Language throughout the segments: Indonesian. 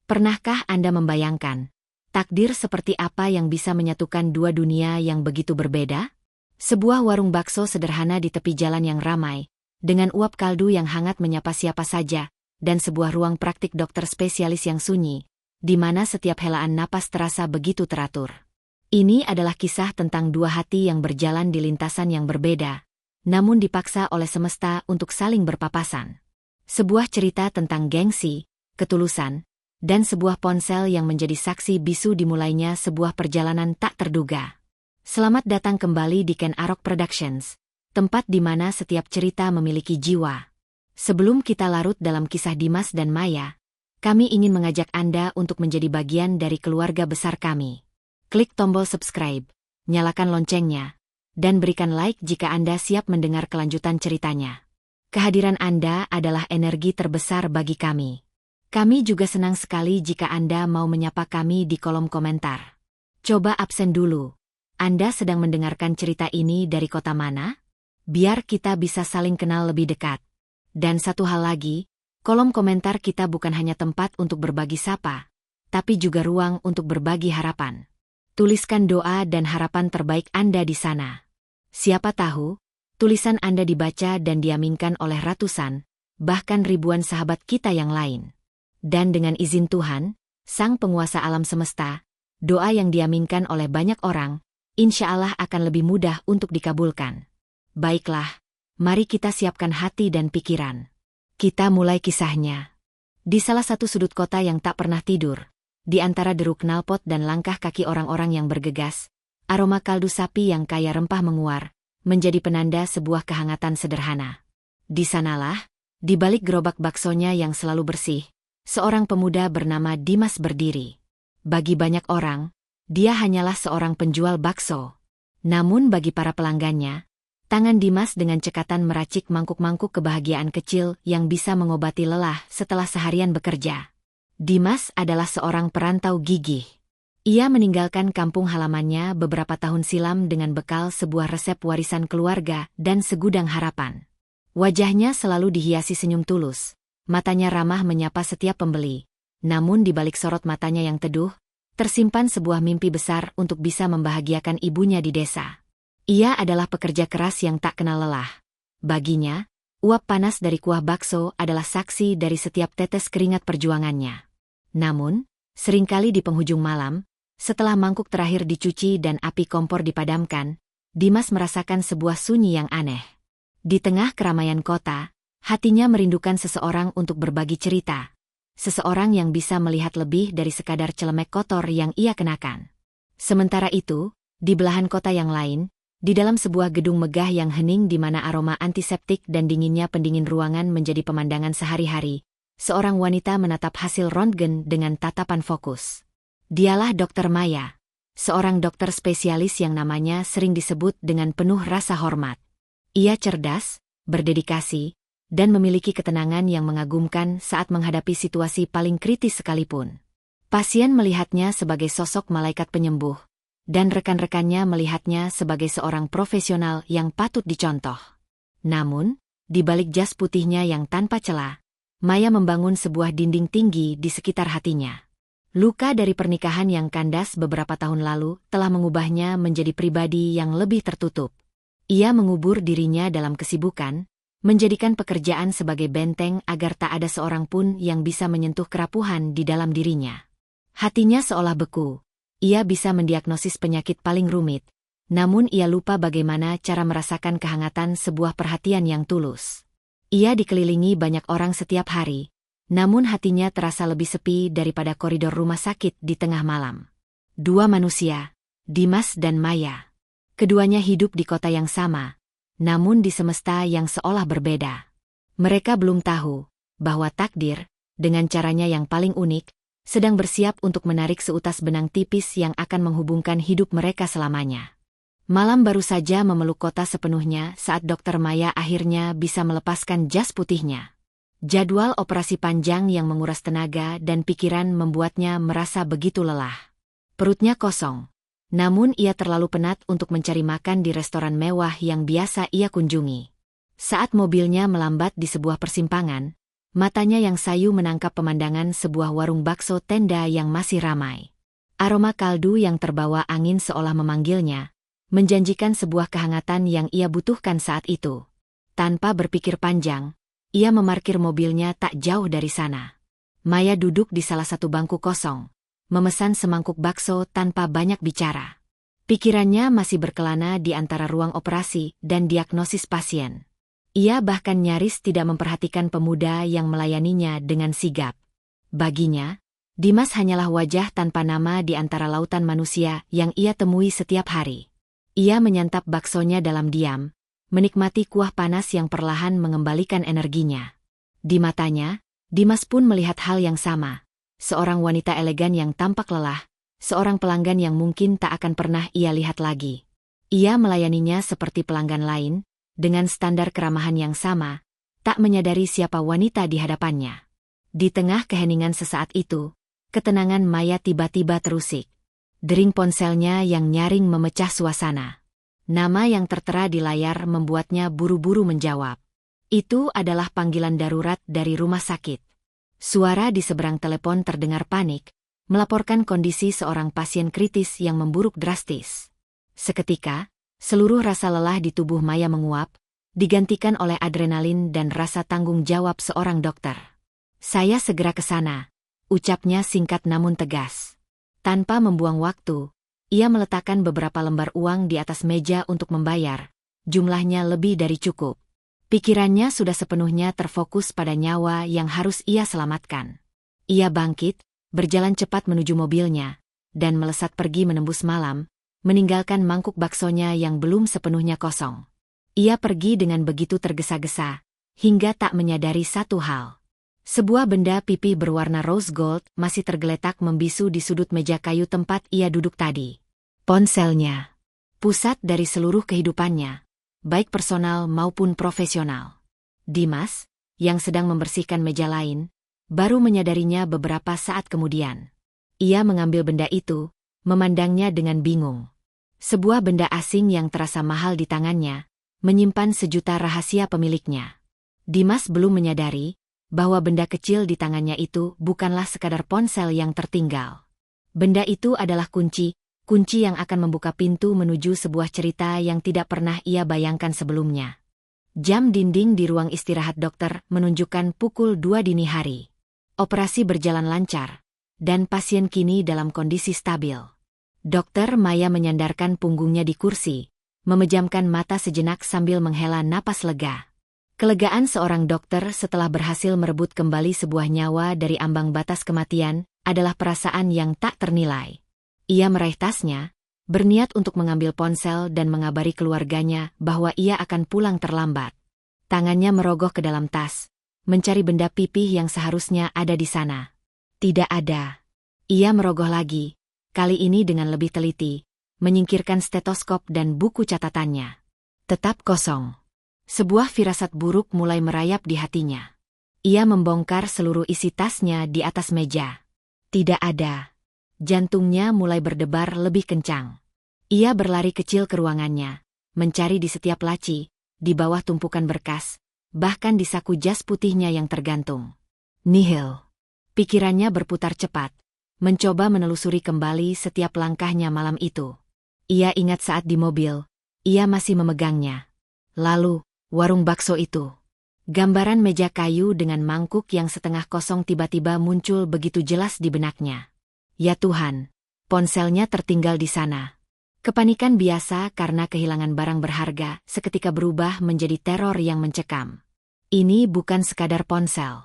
Pernahkah Anda membayangkan takdir seperti apa yang bisa menyatukan dua dunia yang begitu berbeda? Sebuah warung bakso sederhana di tepi jalan yang ramai, dengan uap kaldu yang hangat menyapa siapa saja, dan sebuah ruang praktik dokter spesialis yang sunyi, di mana setiap helaan napas terasa begitu teratur. Ini adalah kisah tentang dua hati yang berjalan di lintasan yang berbeda, namun dipaksa oleh semesta untuk saling berpapasan. Sebuah cerita tentang gengsi, ketulusan, dan sebuah ponsel yang menjadi saksi bisu dimulainya sebuah perjalanan tak terduga. Selamat datang kembali di Ken Arok Productions, tempat di mana setiap cerita memiliki jiwa. Sebelum kita larut dalam kisah Dimas dan Maya, kami ingin mengajak Anda untuk menjadi bagian dari keluarga besar kami. Klik tombol subscribe, nyalakan loncengnya, dan berikan like jika Anda siap mendengar kelanjutan ceritanya. Kehadiran Anda adalah energi terbesar bagi kami. Kami juga senang sekali jika Anda mau menyapa kami di kolom komentar. Coba absen dulu. Anda sedang mendengarkan cerita ini dari kota mana? Biar kita bisa saling kenal lebih dekat. Dan satu hal lagi, kolom komentar kita bukan hanya tempat untuk berbagi sapa, tapi juga ruang untuk berbagi harapan. Tuliskan doa dan harapan terbaik Anda di sana. Siapa tahu, tulisan Anda dibaca dan diaminkan oleh ratusan, bahkan ribuan sahabat kita yang lain. Dan dengan izin Tuhan, Sang Penguasa Alam Semesta, doa yang diaminkan oleh banyak orang, insya Allah akan lebih mudah untuk dikabulkan. Baiklah, mari kita siapkan hati dan pikiran. Kita mulai kisahnya. Di salah satu sudut kota yang tak pernah tidur, di antara deru knalpot dan langkah kaki orang-orang yang bergegas, aroma kaldu sapi yang kaya rempah menguar, menjadi penanda sebuah kehangatan sederhana. Di sanalah, di balik gerobak baksonya yang selalu bersih, seorang pemuda bernama Dimas berdiri. Bagi banyak orang, dia hanyalah seorang penjual bakso. Namun bagi para pelanggannya, tangan Dimas dengan cekatan meracik mangkuk-mangkuk kebahagiaan kecil yang bisa mengobati lelah setelah seharian bekerja. Dimas adalah seorang perantau gigih. Ia meninggalkan kampung halamannya beberapa tahun silam dengan bekal sebuah resep warisan keluarga dan segudang harapan. Wajahnya selalu dihiasi senyum tulus. Matanya ramah menyapa setiap pembeli, namun di balik sorot matanya yang teduh, tersimpan sebuah mimpi besar untuk bisa membahagiakan ibunya di desa. Ia adalah pekerja keras yang tak kenal lelah. Baginya, uap panas dari kuah bakso adalah saksi dari setiap tetes keringat perjuangannya. Namun, seringkali di penghujung malam, setelah mangkuk terakhir dicuci dan api kompor dipadamkan, Dimas merasakan sebuah sunyi yang aneh. Di tengah keramaian kota, hatinya merindukan seseorang untuk berbagi cerita. Seseorang yang bisa melihat lebih dari sekadar celemek kotor yang ia kenakan. Sementara itu, di belahan kota yang lain, di dalam sebuah gedung megah yang hening di mana aroma antiseptik dan dinginnya pendingin ruangan menjadi pemandangan sehari-hari, seorang wanita menatap hasil röntgen dengan tatapan fokus. Dialah Dr. Maya, seorang dokter spesialis yang namanya sering disebut dengan penuh rasa hormat. Ia cerdas, berdedikasi, dan memiliki ketenangan yang mengagumkan saat menghadapi situasi paling kritis sekalipun. Pasien melihatnya sebagai sosok malaikat penyembuh, dan rekan-rekannya melihatnya sebagai seorang profesional yang patut dicontoh. Namun, di balik jas putihnya yang tanpa celah, Maya membangun sebuah dinding tinggi di sekitar hatinya. Luka dari pernikahan yang kandas beberapa tahun lalu telah mengubahnya menjadi pribadi yang lebih tertutup. Ia mengubur dirinya dalam kesibukan, menjadikan pekerjaan sebagai benteng agar tak ada seorang pun yang bisa menyentuh kerapuhan di dalam dirinya. Hatinya seolah beku. Ia bisa mendiagnosis penyakit paling rumit, namun ia lupa bagaimana cara merasakan kehangatan sebuah perhatian yang tulus. Ia dikelilingi banyak orang setiap hari, namun hatinya terasa lebih sepi daripada koridor rumah sakit di tengah malam. Dua manusia, Dimas dan Maya. Keduanya hidup di kota yang sama, namun di semesta yang seolah berbeda. Mereka belum tahu bahwa takdir, dengan caranya yang paling unik, sedang bersiap untuk menarik seutas benang tipis yang akan menghubungkan hidup mereka selamanya. Malam baru saja memeluk kota sepenuhnya saat Dr. Maya akhirnya bisa melepaskan jas putihnya. Jadwal operasi panjang yang menguras tenaga dan pikiran membuatnya merasa begitu lelah. Perutnya kosong. Namun ia terlalu penat untuk mencari makan di restoran mewah yang biasa ia kunjungi. Saat mobilnya melambat di sebuah persimpangan, Matanya yang sayu menangkap pemandangan sebuah warung bakso tenda yang masih ramai. Aroma kaldu yang terbawa angin seolah memanggilnya, menjanjikan sebuah kehangatan yang ia butuhkan saat itu. Tanpa berpikir panjang, ia memarkir mobilnya tak jauh dari sana. Maya duduk di salah satu bangku kosong, memesan semangkuk bakso tanpa banyak bicara. Pikirannya masih berkelana di antara ruang operasi dan diagnosis pasien. Ia bahkan nyaris tidak memperhatikan pemuda yang melayaninya dengan sigap. Baginya, Dimas hanyalah wajah tanpa nama di antara lautan manusia yang ia temui setiap hari. Ia menyantap baksonya dalam diam, menikmati kuah panas yang perlahan mengembalikan energinya. Di matanya, Dimas pun melihat hal yang sama. Seorang wanita elegan yang tampak lelah, seorang pelanggan yang mungkin tak akan pernah ia lihat lagi. Ia melayaninya seperti pelanggan lain, dengan standar keramahan yang sama, tak menyadari siapa wanita di hadapannya. Di tengah keheningan sesaat itu, ketenangan Maya tiba-tiba terusik. Dering ponselnya yang nyaring memecah suasana. Nama yang tertera di layar membuatnya buru-buru menjawab. Itu adalah panggilan darurat dari rumah sakit. Suara di seberang telepon terdengar panik, melaporkan kondisi seorang pasien kritis yang memburuk drastis. Seketika, seluruh rasa lelah di tubuh Maya menguap, digantikan oleh adrenalin dan rasa tanggung jawab seorang dokter. "Saya segera ke sana," ucapnya singkat namun tegas. Tanpa membuang waktu, ia meletakkan beberapa lembar uang di atas meja untuk membayar. Jumlahnya lebih dari cukup. Pikirannya sudah sepenuhnya terfokus pada nyawa yang harus ia selamatkan. Ia bangkit, berjalan cepat menuju mobilnya, dan melesat pergi menembus malam, meninggalkan mangkuk baksonya yang belum sepenuhnya kosong. Ia pergi dengan begitu tergesa-gesa, hingga tak menyadari satu hal. Sebuah benda pipih berwarna rose gold masih tergeletak membisu di sudut meja kayu tempat ia duduk tadi. Ponselnya. Pusat dari seluruh kehidupannya, baik personal maupun profesional. Dimas, yang sedang membersihkan meja lain, baru menyadarinya beberapa saat kemudian. Ia mengambil benda itu, memandangnya dengan bingung. Sebuah benda asing yang terasa mahal di tangannya, menyimpan sejuta rahasia pemiliknya. Dimas belum menyadari bahwa benda kecil di tangannya itu bukanlah sekadar ponsel yang tertinggal. Benda itu adalah kunci yang akan membuka pintu menuju sebuah cerita yang tidak pernah ia bayangkan sebelumnya. Jam dinding di ruang istirahat dokter menunjukkan pukul 2 dini hari. Operasi berjalan lancar, dan pasien kini dalam kondisi stabil. Dokter Maya menyandarkan punggungnya di kursi, memejamkan mata sejenak sambil menghela napas lega. Kelegaan seorang dokter setelah berhasil merebut kembali sebuah nyawa dari ambang batas kematian adalah perasaan yang tak ternilai. Ia meraih tasnya, berniat untuk mengambil ponsel dan mengabari keluarganya bahwa ia akan pulang terlambat. Tangannya merogoh ke dalam tas, mencari benda pipih yang seharusnya ada di sana. Tidak ada. Ia merogoh lagi, kali ini dengan lebih teliti, menyingkirkan stetoskop dan buku catatannya. Tetap kosong. Sebuah firasat buruk mulai merayap di hatinya. Ia membongkar seluruh isi tasnya di atas meja. Tidak ada. Jantungnya mulai berdebar lebih kencang. Ia berlari kecil ke ruangannya, mencari di setiap laci, di bawah tumpukan berkas, bahkan di saku jas putihnya yang tergantung. Nihil. Pikirannya berputar cepat, mencoba menelusuri kembali setiap langkahnya malam itu. Ia ingat saat di mobil, ia masih memegangnya. Lalu, warung bakso itu. Gambaran meja kayu dengan mangkuk yang setengah kosong tiba-tiba muncul begitu jelas di benaknya. Ya Tuhan, ponselnya tertinggal di sana. Kepanikan biasa karena kehilangan barang berharga seketika berubah menjadi teror yang mencekam. Ini bukan sekadar ponsel.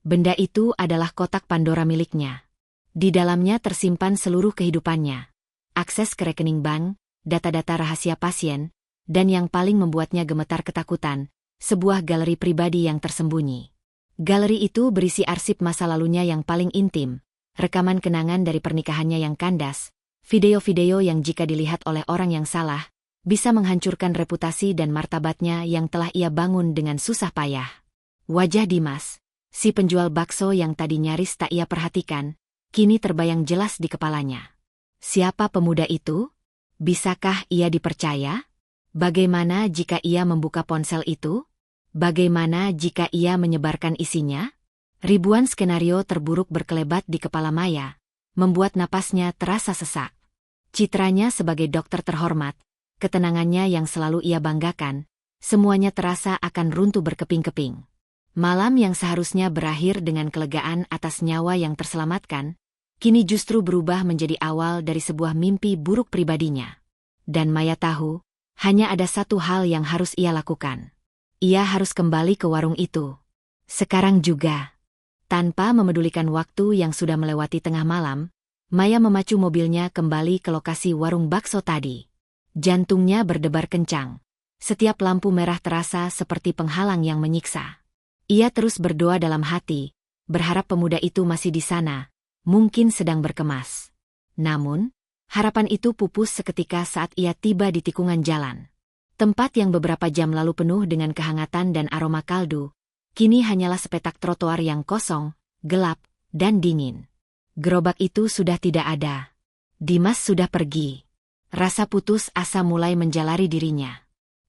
Benda itu adalah kotak Pandora miliknya. Di dalamnya tersimpan seluruh kehidupannya. Akses ke rekening bank, data-data rahasia pasien, dan yang paling membuatnya gemetar ketakutan, sebuah galeri pribadi yang tersembunyi. Galeri itu berisi arsip masa lalunya yang paling intim, rekaman kenangan dari pernikahannya yang kandas, video-video yang jika dilihat oleh orang yang salah, bisa menghancurkan reputasi dan martabatnya yang telah ia bangun dengan susah payah. Wajah Dimas, si penjual bakso yang tadi nyaris tak ia perhatikan, kini terbayang jelas di kepalanya. Siapa pemuda itu? Bisakah ia dipercaya? Bagaimana jika ia membuka ponsel itu? Bagaimana jika ia menyebarkan isinya? Ribuan skenario terburuk berkelebat di kepala Maya, membuat napasnya terasa sesak. Citranya sebagai dokter terhormat, ketenangannya yang selalu ia banggakan, semuanya terasa akan runtuh berkeping-keping. Malam yang seharusnya berakhir dengan kelegaan atas nyawa yang terselamatkan, kini justru berubah menjadi awal dari sebuah mimpi buruk pribadinya. Dan Maya tahu, hanya ada satu hal yang harus ia lakukan. Ia harus kembali ke warung itu. Sekarang juga. Tanpa memedulikan waktu yang sudah melewati tengah malam, Maya memacu mobilnya kembali ke lokasi warung bakso tadi. Jantungnya berdebar kencang. Setiap lampu merah terasa seperti penghalang yang menyiksa. Ia terus berdoa dalam hati, berharap pemuda itu masih di sana, mungkin sedang berkemas. Namun, harapan itu pupus seketika saat ia tiba di tikungan jalan. Tempat yang beberapa jam lalu penuh dengan kehangatan dan aroma kaldu, kini hanyalah sepetak trotoar yang kosong, gelap, dan dingin. Gerobak itu sudah tidak ada. Dimas sudah pergi. Rasa putus asa mulai menjalari dirinya.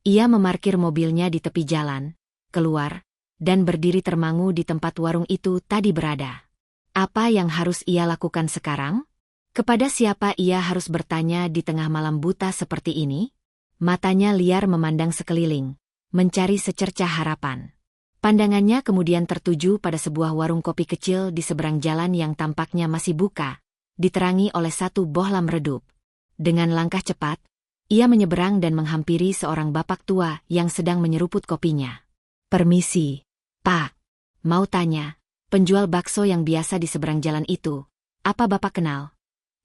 Ia memarkir mobilnya di tepi jalan, keluar, dan berdiri termangu di tempat warung itu tadi berada. Apa yang harus ia lakukan sekarang? Kepada siapa ia harus bertanya di tengah malam buta seperti ini? Matanya liar memandang sekeliling, mencari secercah harapan. Pandangannya kemudian tertuju pada sebuah warung kopi kecil di seberang jalan yang tampaknya masih buka, diterangi oleh satu bohlam redup. Dengan langkah cepat, ia menyeberang dan menghampiri seorang bapak tua yang sedang menyeruput kopinya. "Permisi, Pak. Mau tanya, penjual bakso yang biasa di seberang jalan itu, apa Bapak kenal?"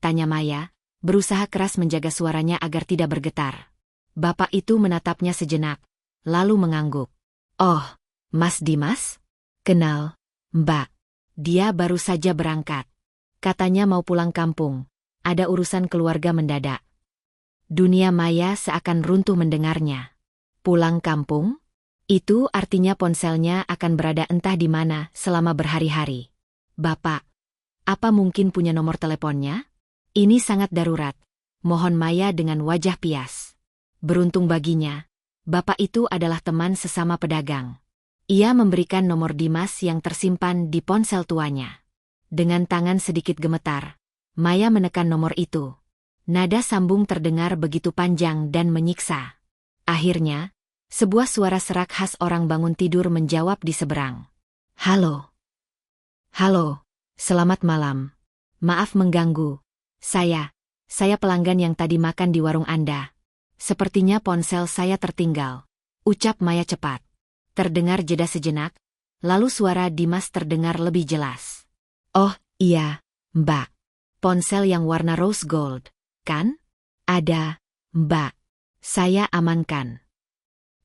tanya Maya, berusaha keras menjaga suaranya agar tidak bergetar. Bapak itu menatapnya sejenak, lalu mengangguk. "Oh, Mas Dimas? Kenal, Mbak. Dia baru saja berangkat. Katanya mau pulang kampung. Ada urusan keluarga mendadak." Dunia Maya seakan runtuh mendengarnya. Pulang kampung? Itu artinya ponselnya akan berada entah di mana selama berhari-hari. "Bapak, apa mungkin punya nomor teleponnya? Ini sangat darurat." Mohon Maya dengan wajah pias. Beruntung baginya, bapak itu adalah teman sesama pedagang. Ia memberikan nomor Dimas yang tersimpan di ponsel tuanya. Dengan tangan sedikit gemetar, Maya menekan nomor itu. Nada sambung terdengar begitu panjang dan menyiksa. Akhirnya, sebuah suara serak khas orang bangun tidur menjawab di seberang. "Halo. Halo, selamat malam. Maaf mengganggu. Saya pelanggan yang tadi makan di warung Anda. Sepertinya ponsel saya tertinggal," ucap Maya cepat. Terdengar jeda sejenak, lalu suara Dimas terdengar lebih jelas. "Oh, iya, Mbak. Ponsel yang warna rose gold, kan? Ada, Mbak. Saya amankan."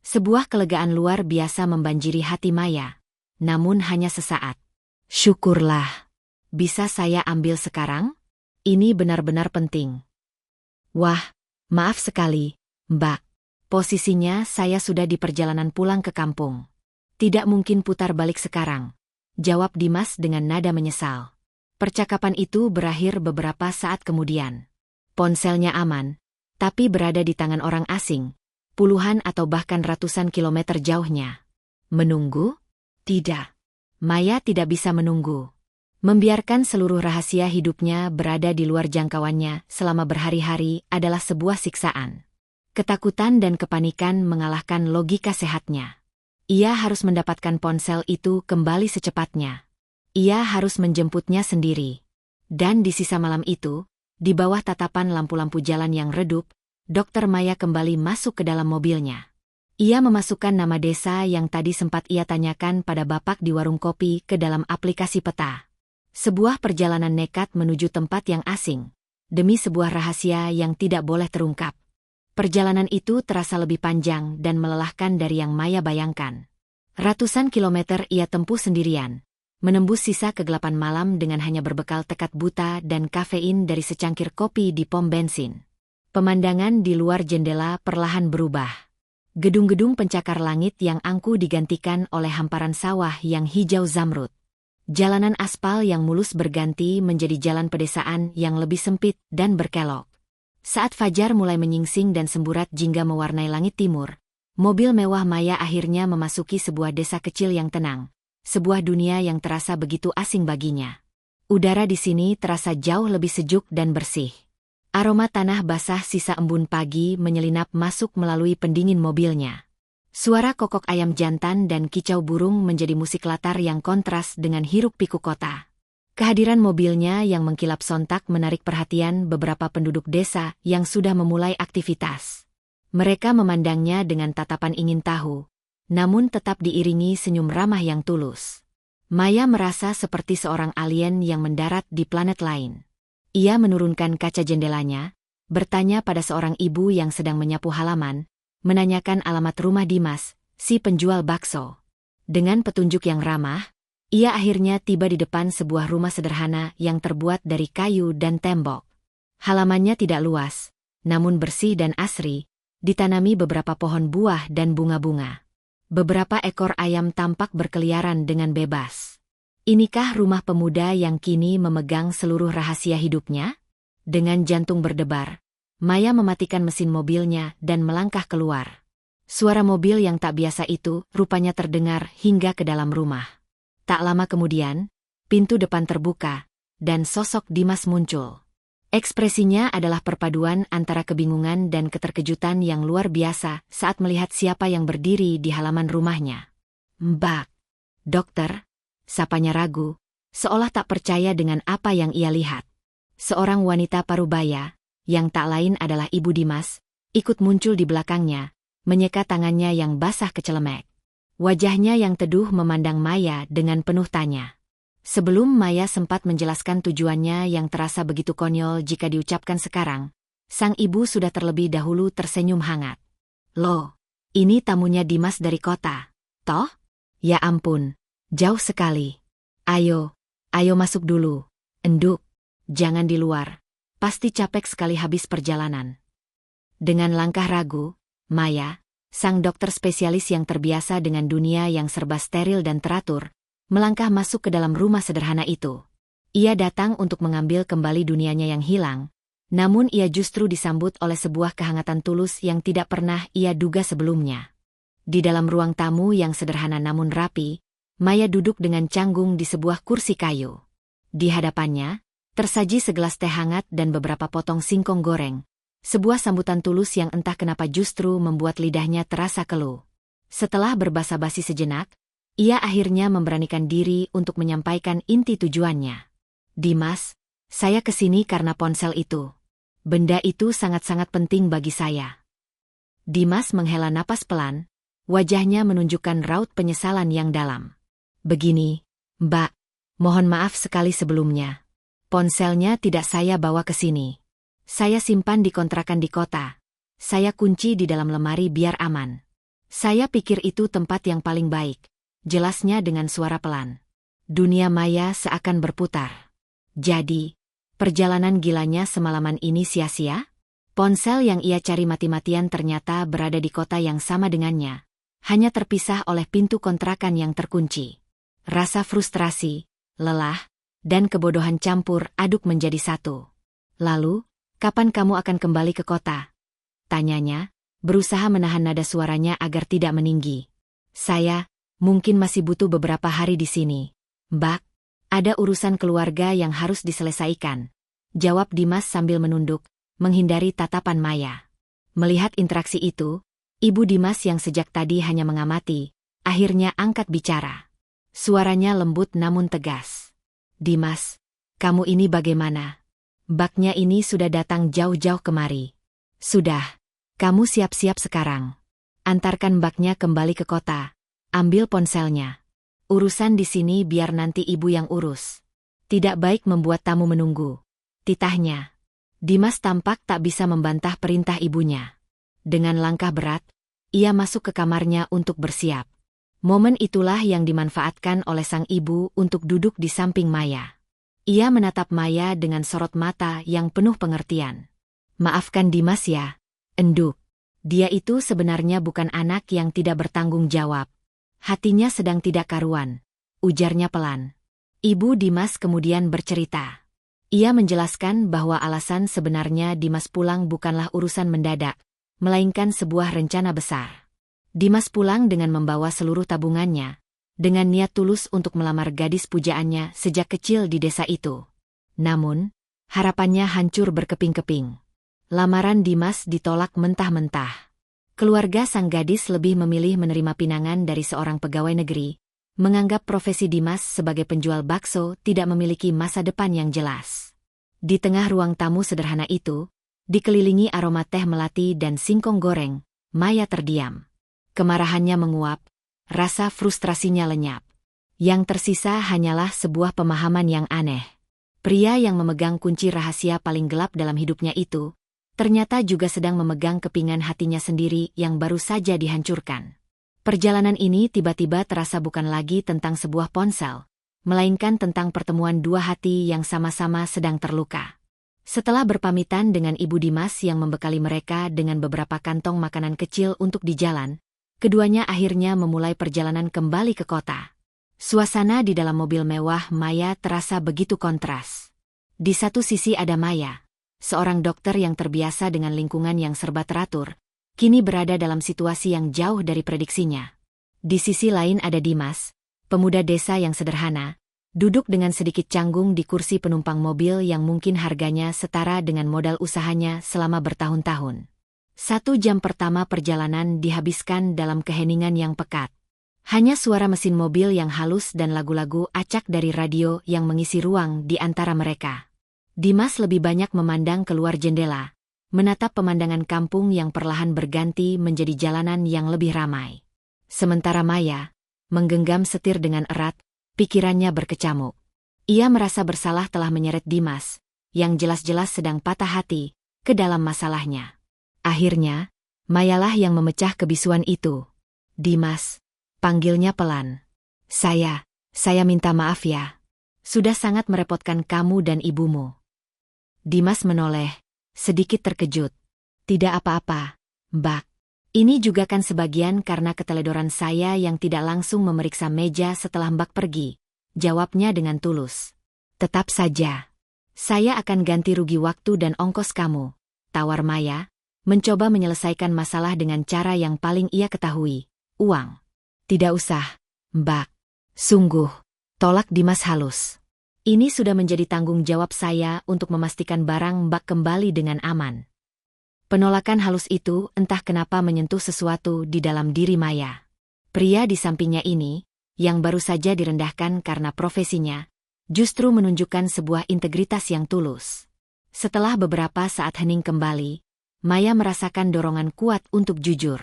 Sebuah kelegaan luar biasa membanjiri hati Maya, namun hanya sesaat. "Syukurlah. Bisa saya ambil sekarang? Ini benar-benar penting." "Wah, maaf sekali, Mbak. Posisinya saya sudah di perjalanan pulang ke kampung. Tidak mungkin putar balik sekarang," jawab Dimas dengan nada menyesal. Percakapan itu berakhir beberapa saat kemudian. Ponselnya aman, tapi berada di tangan orang asing, puluhan atau bahkan ratusan kilometer jauhnya. Menunggu? Tidak. Maya tidak bisa menunggu. Membiarkan seluruh rahasia hidupnya berada di luar jangkauannya selama berhari-hari adalah sebuah siksaan. Ketakutan dan kepanikan mengalahkan logika sehatnya. Ia harus mendapatkan ponsel itu kembali secepatnya. Ia harus menjemputnya sendiri. Dan di sisa malam itu, di bawah tatapan lampu-lampu jalan yang redup, Dr. Maya kembali masuk ke dalam mobilnya. Ia memasukkan nama desa yang tadi sempat ia tanyakan pada bapak di warung kopi ke dalam aplikasi peta. Sebuah perjalanan nekat menuju tempat yang asing, demi sebuah rahasia yang tidak boleh terungkap. Perjalanan itu terasa lebih panjang dan melelahkan dari yang Maya bayangkan. Ratusan kilometer ia tempuh sendirian, menembus sisa kegelapan malam dengan hanya berbekal tekad buta dan kafein dari secangkir kopi di pom bensin. Pemandangan di luar jendela perlahan berubah. Gedung-gedung pencakar langit yang angkuh digantikan oleh hamparan sawah yang hijau zamrud. Jalanan aspal yang mulus berganti menjadi jalan pedesaan yang lebih sempit dan berkelok. Saat fajar mulai menyingsing dan semburat jingga mewarnai langit timur, mobil mewah Maya akhirnya memasuki sebuah desa kecil yang tenang, sebuah dunia yang terasa begitu asing baginya. Udara di sini terasa jauh lebih sejuk dan bersih. Aroma tanah basah sisa embun pagi menyelinap masuk melalui pendingin mobilnya. Suara kokok ayam jantan dan kicau burung menjadi musik latar yang kontras dengan hiruk-pikuk kota. Kehadiran mobilnya yang mengkilap sontak menarik perhatian beberapa penduduk desa yang sudah memulai aktivitas. Mereka memandangnya dengan tatapan ingin tahu, namun tetap diiringi senyum ramah yang tulus. Maya merasa seperti seorang alien yang mendarat di planet lain. Ia menurunkan kaca jendelanya, bertanya pada seorang ibu yang sedang menyapu halaman, menanyakan alamat rumah Dimas, si penjual bakso. Dengan petunjuk yang ramah, ia akhirnya tiba di depan sebuah rumah sederhana yang terbuat dari kayu dan tembok. Halamannya tidak luas, namun bersih dan asri, ditanami beberapa pohon buah dan bunga-bunga. Beberapa ekor ayam tampak berkeliaran dengan bebas. Inikah rumah pemuda yang kini memegang seluruh rahasia hidupnya? Dengan jantung berdebar, Maya mematikan mesin mobilnya dan melangkah keluar. Suara mobil yang tak biasa itu rupanya terdengar hingga ke dalam rumah. Tak lama kemudian, pintu depan terbuka, dan sosok Dimas muncul. Ekspresinya adalah perpaduan antara kebingungan dan keterkejutan yang luar biasa saat melihat siapa yang berdiri di halaman rumahnya. "Mbak, dokter," sapanya ragu, seolah tak percaya dengan apa yang ia lihat. Seorang wanita parubaya, yang tak lain adalah Ibu Dimas, ikut muncul di belakangnya, menyeka tangannya yang basah kecelemek. Wajahnya yang teduh memandang Maya dengan penuh tanya. Sebelum Maya sempat menjelaskan tujuannya yang terasa begitu konyol jika diucapkan sekarang, sang ibu sudah terlebih dahulu tersenyum hangat. "Loh, ini tamunya Dimas dari kota, toh? Ya ampun, jauh sekali. Ayo masuk dulu, enduk, jangan di luar, pasti capek sekali habis perjalanan." Dengan langkah ragu, Maya, sang dokter spesialis yang terbiasa dengan dunia yang serba steril dan teratur, melangkah masuk ke dalam rumah sederhana itu. Ia datang untuk mengambil kembali dunianya yang hilang, namun ia justru disambut oleh sebuah kehangatan tulus yang tidak pernah ia duga sebelumnya. Di dalam ruang tamu yang sederhana namun rapi, Maya duduk dengan canggung di sebuah kursi kayu. Di hadapannya, tersaji segelas teh hangat dan beberapa potong singkong goreng. Sebuah sambutan tulus yang entah kenapa justru membuat lidahnya terasa keluh. Setelah berbasa-basi sejenak, ia akhirnya memberanikan diri untuk menyampaikan inti tujuannya. "Dimas, saya kesini karena ponsel itu. Benda itu sangat-sangat penting bagi saya." Dimas menghela napas pelan, wajahnya menunjukkan raut penyesalan yang dalam. "Begini, Mbak, mohon maaf sekali sebelumnya. Ponselnya tidak saya bawa ke sini. Saya simpan di kontrakan di kota. Saya kunci di dalam lemari biar aman. Saya pikir itu tempat yang paling baik," jelasnya dengan suara pelan. Dunia Maya seakan berputar. Jadi, perjalanan gilanya semalaman ini sia-sia? Ponsel yang ia cari mati-matian ternyata berada di kota yang sama dengannya, hanya terpisah oleh pintu kontrakan yang terkunci. Rasa frustrasi, lelah, dan kebodohan campur aduk menjadi satu. "Lalu, kapan kamu akan kembali ke kota?" tanyanya, berusaha menahan nada suaranya agar tidak meninggi. "Saya, mungkin masih butuh beberapa hari di sini, Mbak. Ada urusan keluarga yang harus diselesaikan," jawab Dimas sambil menunduk, menghindari tatapan Maya. Melihat interaksi itu, Ibu Dimas yang sejak tadi hanya mengamati, akhirnya angkat bicara. Suaranya lembut namun tegas. "Dimas, kamu ini bagaimana? Mbaknya ini sudah datang jauh-jauh kemari. Sudah, kamu siap-siap sekarang. Antarkan mbaknya kembali ke kota. Ambil ponselnya. Urusan di sini biar nanti ibu yang urus. Tidak baik membuat tamu menunggu," titahnya. Dimas tampak tak bisa membantah perintah ibunya. Dengan langkah berat, ia masuk ke kamarnya untuk bersiap. Momen itulah yang dimanfaatkan oleh sang ibu untuk duduk di samping Maya. Ia menatap Maya dengan sorot mata yang penuh pengertian. "Maafkan Dimas ya, enduk. Dia itu sebenarnya bukan anak yang tidak bertanggung jawab. Hatinya sedang tidak karuan," ujarnya pelan. Ibu Dimas kemudian bercerita. Ia menjelaskan bahwa alasan sebenarnya Dimas pulang bukanlah urusan mendadak, melainkan sebuah rencana besar. Dimas pulang dengan membawa seluruh tabungannya, dengan niat tulus untuk melamar gadis pujaannya sejak kecil di desa itu. Namun, harapannya hancur berkeping-keping. Lamaran Dimas ditolak mentah-mentah. Keluarga sang gadis lebih memilih menerima pinangan dari seorang pegawai negeri, menganggap profesi Dimas sebagai penjual bakso tidak memiliki masa depan yang jelas. Di tengah ruang tamu sederhana itu, dikelilingi aroma teh melati dan singkong goreng, Maya terdiam. Kemarahannya menguap, rasa frustrasinya lenyap. Yang tersisa hanyalah sebuah pemahaman yang aneh. Pria yang memegang kunci rahasia paling gelap dalam hidupnya itu, ternyata juga sedang memegang kepingan hatinya sendiri yang baru saja dihancurkan. Perjalanan ini tiba-tiba terasa bukan lagi tentang sebuah ponsel, melainkan tentang pertemuan dua hati yang sama-sama sedang terluka. Setelah berpamitan dengan Ibu Dimas yang membekali mereka dengan beberapa kantong makanan kecil untuk di jalan, keduanya akhirnya memulai perjalanan kembali ke kota. Suasana di dalam mobil mewah Maya terasa begitu kontras. Di satu sisi ada Maya, seorang dokter yang terbiasa dengan lingkungan yang serba teratur, kini berada dalam situasi yang jauh dari prediksinya. Di sisi lain ada Dimas, pemuda desa yang sederhana, duduk dengan sedikit canggung di kursi penumpang mobil yang mungkin harganya setara dengan modal usahanya selama bertahun-tahun. 1 jam pertama perjalanan dihabiskan dalam keheningan yang pekat. Hanya suara mesin mobil yang halus dan lagu-lagu acak dari radio yang mengisi ruang di antara mereka. Dimas lebih banyak memandang keluar jendela, menatap pemandangan kampung yang perlahan berganti menjadi jalanan yang lebih ramai. Sementara Maya menggenggam setir dengan erat, pikirannya berkecamuk. Ia merasa bersalah telah menyeret Dimas, yang jelas-jelas sedang patah hati, ke dalam masalahnya. Akhirnya, Mayalah yang memecah kebisuan itu. Dimas, panggilnya pelan. Saya minta maaf ya. Sudah sangat merepotkan kamu dan ibumu. Dimas menoleh, sedikit terkejut. Tidak apa-apa, Mbak. Ini juga kan sebagian karena keteledoran saya yang tidak langsung memeriksa meja setelah Mbak pergi, jawabnya dengan tulus. Tetap saja. Saya akan ganti rugi waktu dan ongkos kamu, tawar Maya, mencoba menyelesaikan masalah dengan cara yang paling ia ketahui, uang. Tidak usah, Mbak. Sungguh, tolak Dimas halus. Ini sudah menjadi tanggung jawab saya untuk memastikan barang Mbak kembali dengan aman. Penolakan halus itu entah kenapa menyentuh sesuatu di dalam diri Maya. Pria di sampingnya ini, yang baru saja direndahkan karena profesinya, justru menunjukkan sebuah integritas yang tulus. Setelah beberapa saat hening kembali, Maya merasakan dorongan kuat untuk jujur.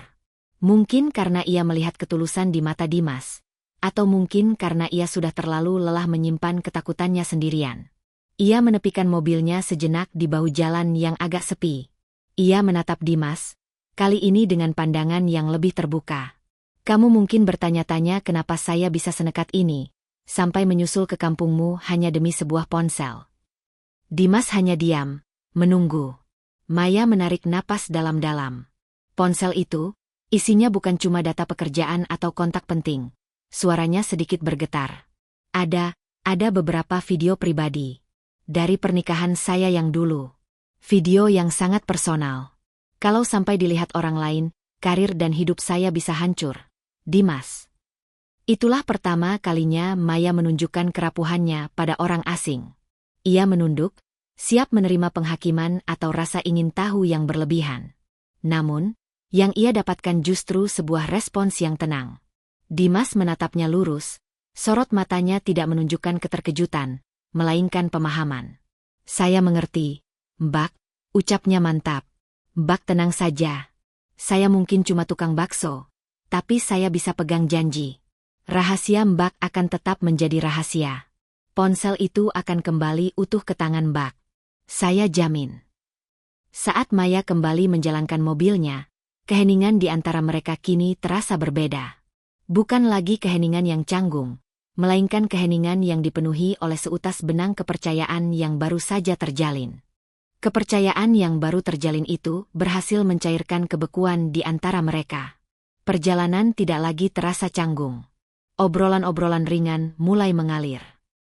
Mungkin karena ia melihat ketulusan di mata Dimas, atau mungkin karena ia sudah terlalu lelah menyimpan ketakutannya sendirian. Ia menepikan mobilnya sejenak di bahu jalan yang agak sepi. Ia menatap Dimas, kali ini dengan pandangan yang lebih terbuka. Kamu mungkin bertanya-tanya kenapa saya bisa senekat ini, sampai menyusul ke kampungmu hanya demi sebuah ponsel. Dimas hanya diam, menunggu. Maya menarik napas dalam-dalam. Ponsel itu, isinya bukan cuma data pekerjaan atau kontak penting. Suaranya sedikit bergetar. Ada beberapa video pribadi. Dari pernikahan saya yang dulu. Video yang sangat personal. Kalau sampai dilihat orang lain, karir dan hidup saya bisa hancur. Dimas. Itulah pertama kalinya Maya menunjukkan kerapuhannya pada orang asing. Ia menunduk, siap menerima penghakiman atau rasa ingin tahu yang berlebihan. Namun, yang ia dapatkan justru sebuah respons yang tenang. Dimas menatapnya lurus, sorot matanya tidak menunjukkan keterkejutan, melainkan pemahaman. Saya mengerti. Mbak, ucapnya mantap. Mbak tenang saja. Saya mungkin cuma tukang bakso, tapi saya bisa pegang janji. Rahasia Mbak akan tetap menjadi rahasia. Ponsel itu akan kembali utuh ke tangan Mbak. Saya jamin. Saat Maya kembali menjalankan mobilnya, keheningan di antara mereka kini terasa berbeda. Bukan lagi keheningan yang canggung, melainkan keheningan yang dipenuhi oleh seutas benang kepercayaan yang baru saja terjalin. Kepercayaan yang baru terjalin itu berhasil mencairkan kebekuan di antara mereka. Perjalanan tidak lagi terasa canggung. Obrolan-obrolan ringan mulai mengalir.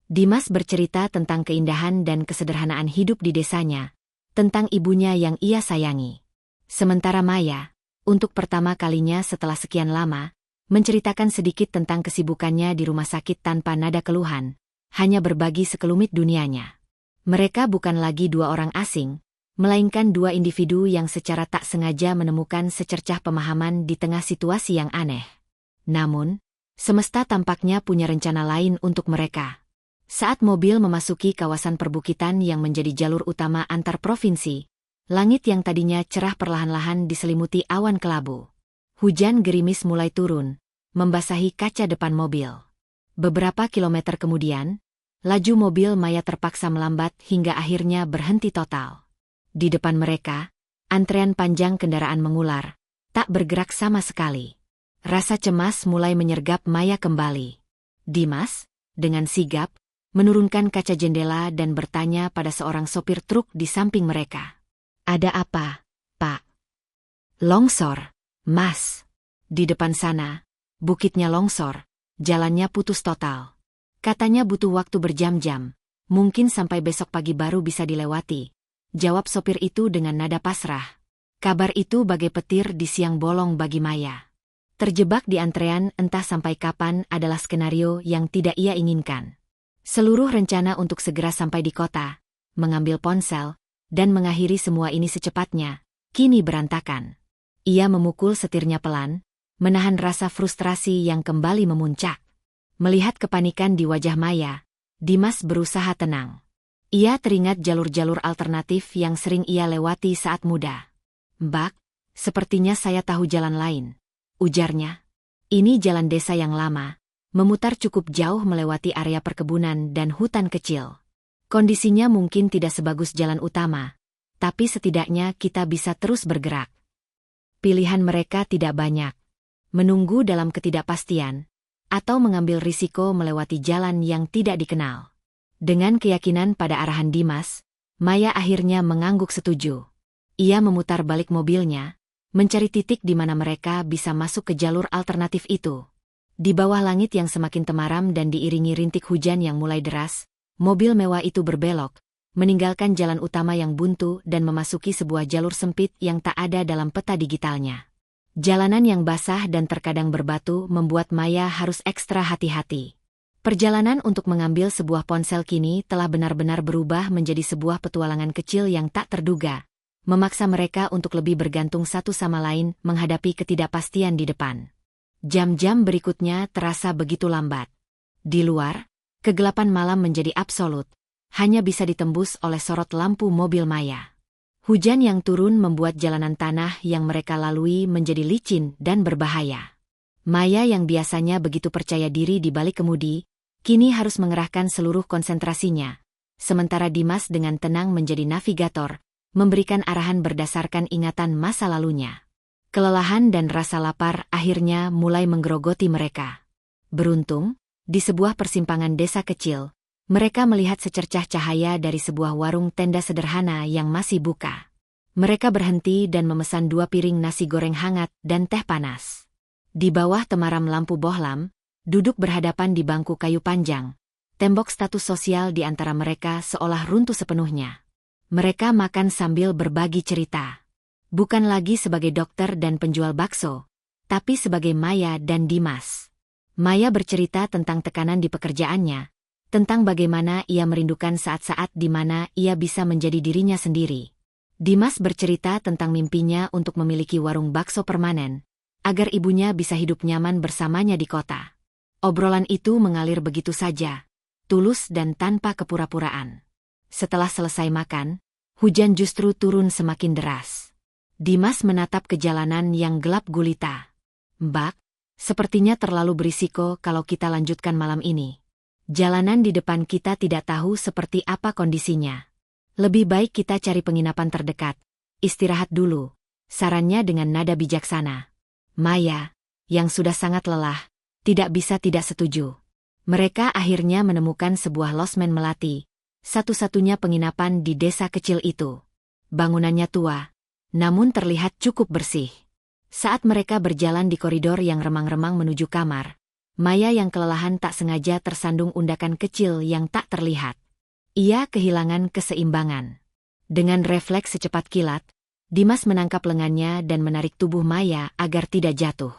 Dimas bercerita tentang keindahan dan kesederhanaan hidup di desanya, tentang ibunya yang ia sayangi. Sementara Maya, untuk pertama kalinya setelah sekian lama, menceritakan sedikit tentang kesibukannya di rumah sakit tanpa nada keluhan, hanya berbagi sekelumit dunianya. Mereka bukan lagi dua orang asing, melainkan dua individu yang secara tak sengaja menemukan secercah pemahaman di tengah situasi yang aneh. Namun, semesta tampaknya punya rencana lain untuk mereka. Saat mobil memasuki kawasan perbukitan yang menjadi jalur utama antar provinsi, langit yang tadinya cerah perlahan-lahan diselimuti awan kelabu. Hujan gerimis mulai turun, membasahi kaca depan mobil. Beberapa kilometer kemudian, laju mobil Maya terpaksa melambat hingga akhirnya berhenti total. Di depan mereka, antrean panjang kendaraan mengular, tak bergerak sama sekali. Rasa cemas mulai menyergap Maya kembali. Dimas, dengan sigap, menurunkan kaca jendela dan bertanya pada seorang sopir truk di samping mereka. "Ada apa, Pak?" "Longsor, Mas. Di depan sana, bukitnya longsor, jalannya putus total. Katanya butuh waktu berjam-jam, mungkin sampai besok pagi baru bisa dilewati," jawab sopir itu dengan nada pasrah. Kabar itu bagai petir di siang bolong bagi Maya. Terjebak di antrean entah sampai kapan adalah skenario yang tidak ia inginkan. Seluruh rencana untuk segera sampai di kota, mengambil ponsel, dan mengakhiri semua ini secepatnya, kini berantakan. Ia memukul setirnya pelan, menahan rasa frustrasi yang kembali memuncak. Melihat kepanikan di wajah Maya, Dimas berusaha tenang. Ia teringat jalur-jalur alternatif yang sering ia lewati saat muda. "Mbak, sepertinya saya tahu jalan lain," ujarnya. "Ini jalan desa yang lama, memutar cukup jauh melewati area perkebunan dan hutan kecil. Kondisinya mungkin tidak sebagus jalan utama, tapi setidaknya kita bisa terus bergerak." Pilihan mereka tidak banyak. Menunggu dalam ketidakpastian, atau mengambil risiko melewati jalan yang tidak dikenal. Dengan keyakinan pada arahan Dimas, Maya akhirnya mengangguk setuju. Ia memutar balik mobilnya, mencari titik di mana mereka bisa masuk ke jalur alternatif itu. Di bawah langit yang semakin temaram dan diiringi rintik hujan yang mulai deras, mobil mewah itu berbelok, meninggalkan jalan utama yang buntu dan memasuki sebuah jalur sempit yang tak ada dalam peta digitalnya. Jalanan yang basah dan terkadang berbatu membuat Maya harus ekstra hati-hati. Perjalanan untuk mengambil sebuah ponsel kini telah benar-benar berubah menjadi sebuah petualangan kecil yang tak terduga, memaksa mereka untuk lebih bergantung satu sama lain menghadapi ketidakpastian di depan. Jam-jam berikutnya terasa begitu lambat. Di luar, kegelapan malam menjadi absolut, hanya bisa ditembus oleh sorot lampu mobil Maya. Hujan yang turun membuat jalanan tanah yang mereka lalui menjadi licin dan berbahaya. Maya yang biasanya begitu percaya diri di balik kemudi, kini harus mengerahkan seluruh konsentrasinya, sementara Dimas dengan tenang menjadi navigator, memberikan arahan berdasarkan ingatan masa lalunya. Kelelahan dan rasa lapar akhirnya mulai menggerogoti mereka. Beruntung, di sebuah persimpangan desa kecil, mereka melihat secercah cahaya dari sebuah warung tenda sederhana yang masih buka. Mereka berhenti dan memesan 2 piring nasi goreng hangat dan teh panas. Di bawah temaram lampu bohlam, duduk berhadapan di bangku kayu panjang, tembok status sosial di antara mereka seolah runtuh sepenuhnya. Mereka makan sambil berbagi cerita. Bukan lagi sebagai dokter dan penjual bakso, tapi sebagai Maya dan Dimas. Maya bercerita tentang tekanan di pekerjaannya, tentang bagaimana ia merindukan saat-saat di mana ia bisa menjadi dirinya sendiri. Dimas bercerita tentang mimpinya untuk memiliki warung bakso permanen, agar ibunya bisa hidup nyaman bersamanya di kota. Obrolan itu mengalir begitu saja, tulus dan tanpa kepura-puraan. Setelah selesai makan, hujan justru turun semakin deras. Dimas menatap ke jalanan yang gelap gulita. "Mbak, sepertinya terlalu berisiko kalau kita lanjutkan malam ini. Jalanan di depan kita tidak tahu seperti apa kondisinya. Lebih baik kita cari penginapan terdekat, istirahat dulu," sarannya dengan nada bijaksana. Maya, yang sudah sangat lelah, tidak bisa tidak setuju. Mereka akhirnya menemukan sebuah losmen melati, satu-satunya penginapan di desa kecil itu. Bangunannya tua, namun terlihat cukup bersih. Saat mereka berjalan di koridor yang remang-remang menuju kamar, Maya yang kelelahan tak sengaja tersandung undakan kecil yang tak terlihat. Ia kehilangan keseimbangan. Dengan refleks secepat kilat, Dimas menangkap lengannya dan menarik tubuh Maya agar tidak jatuh.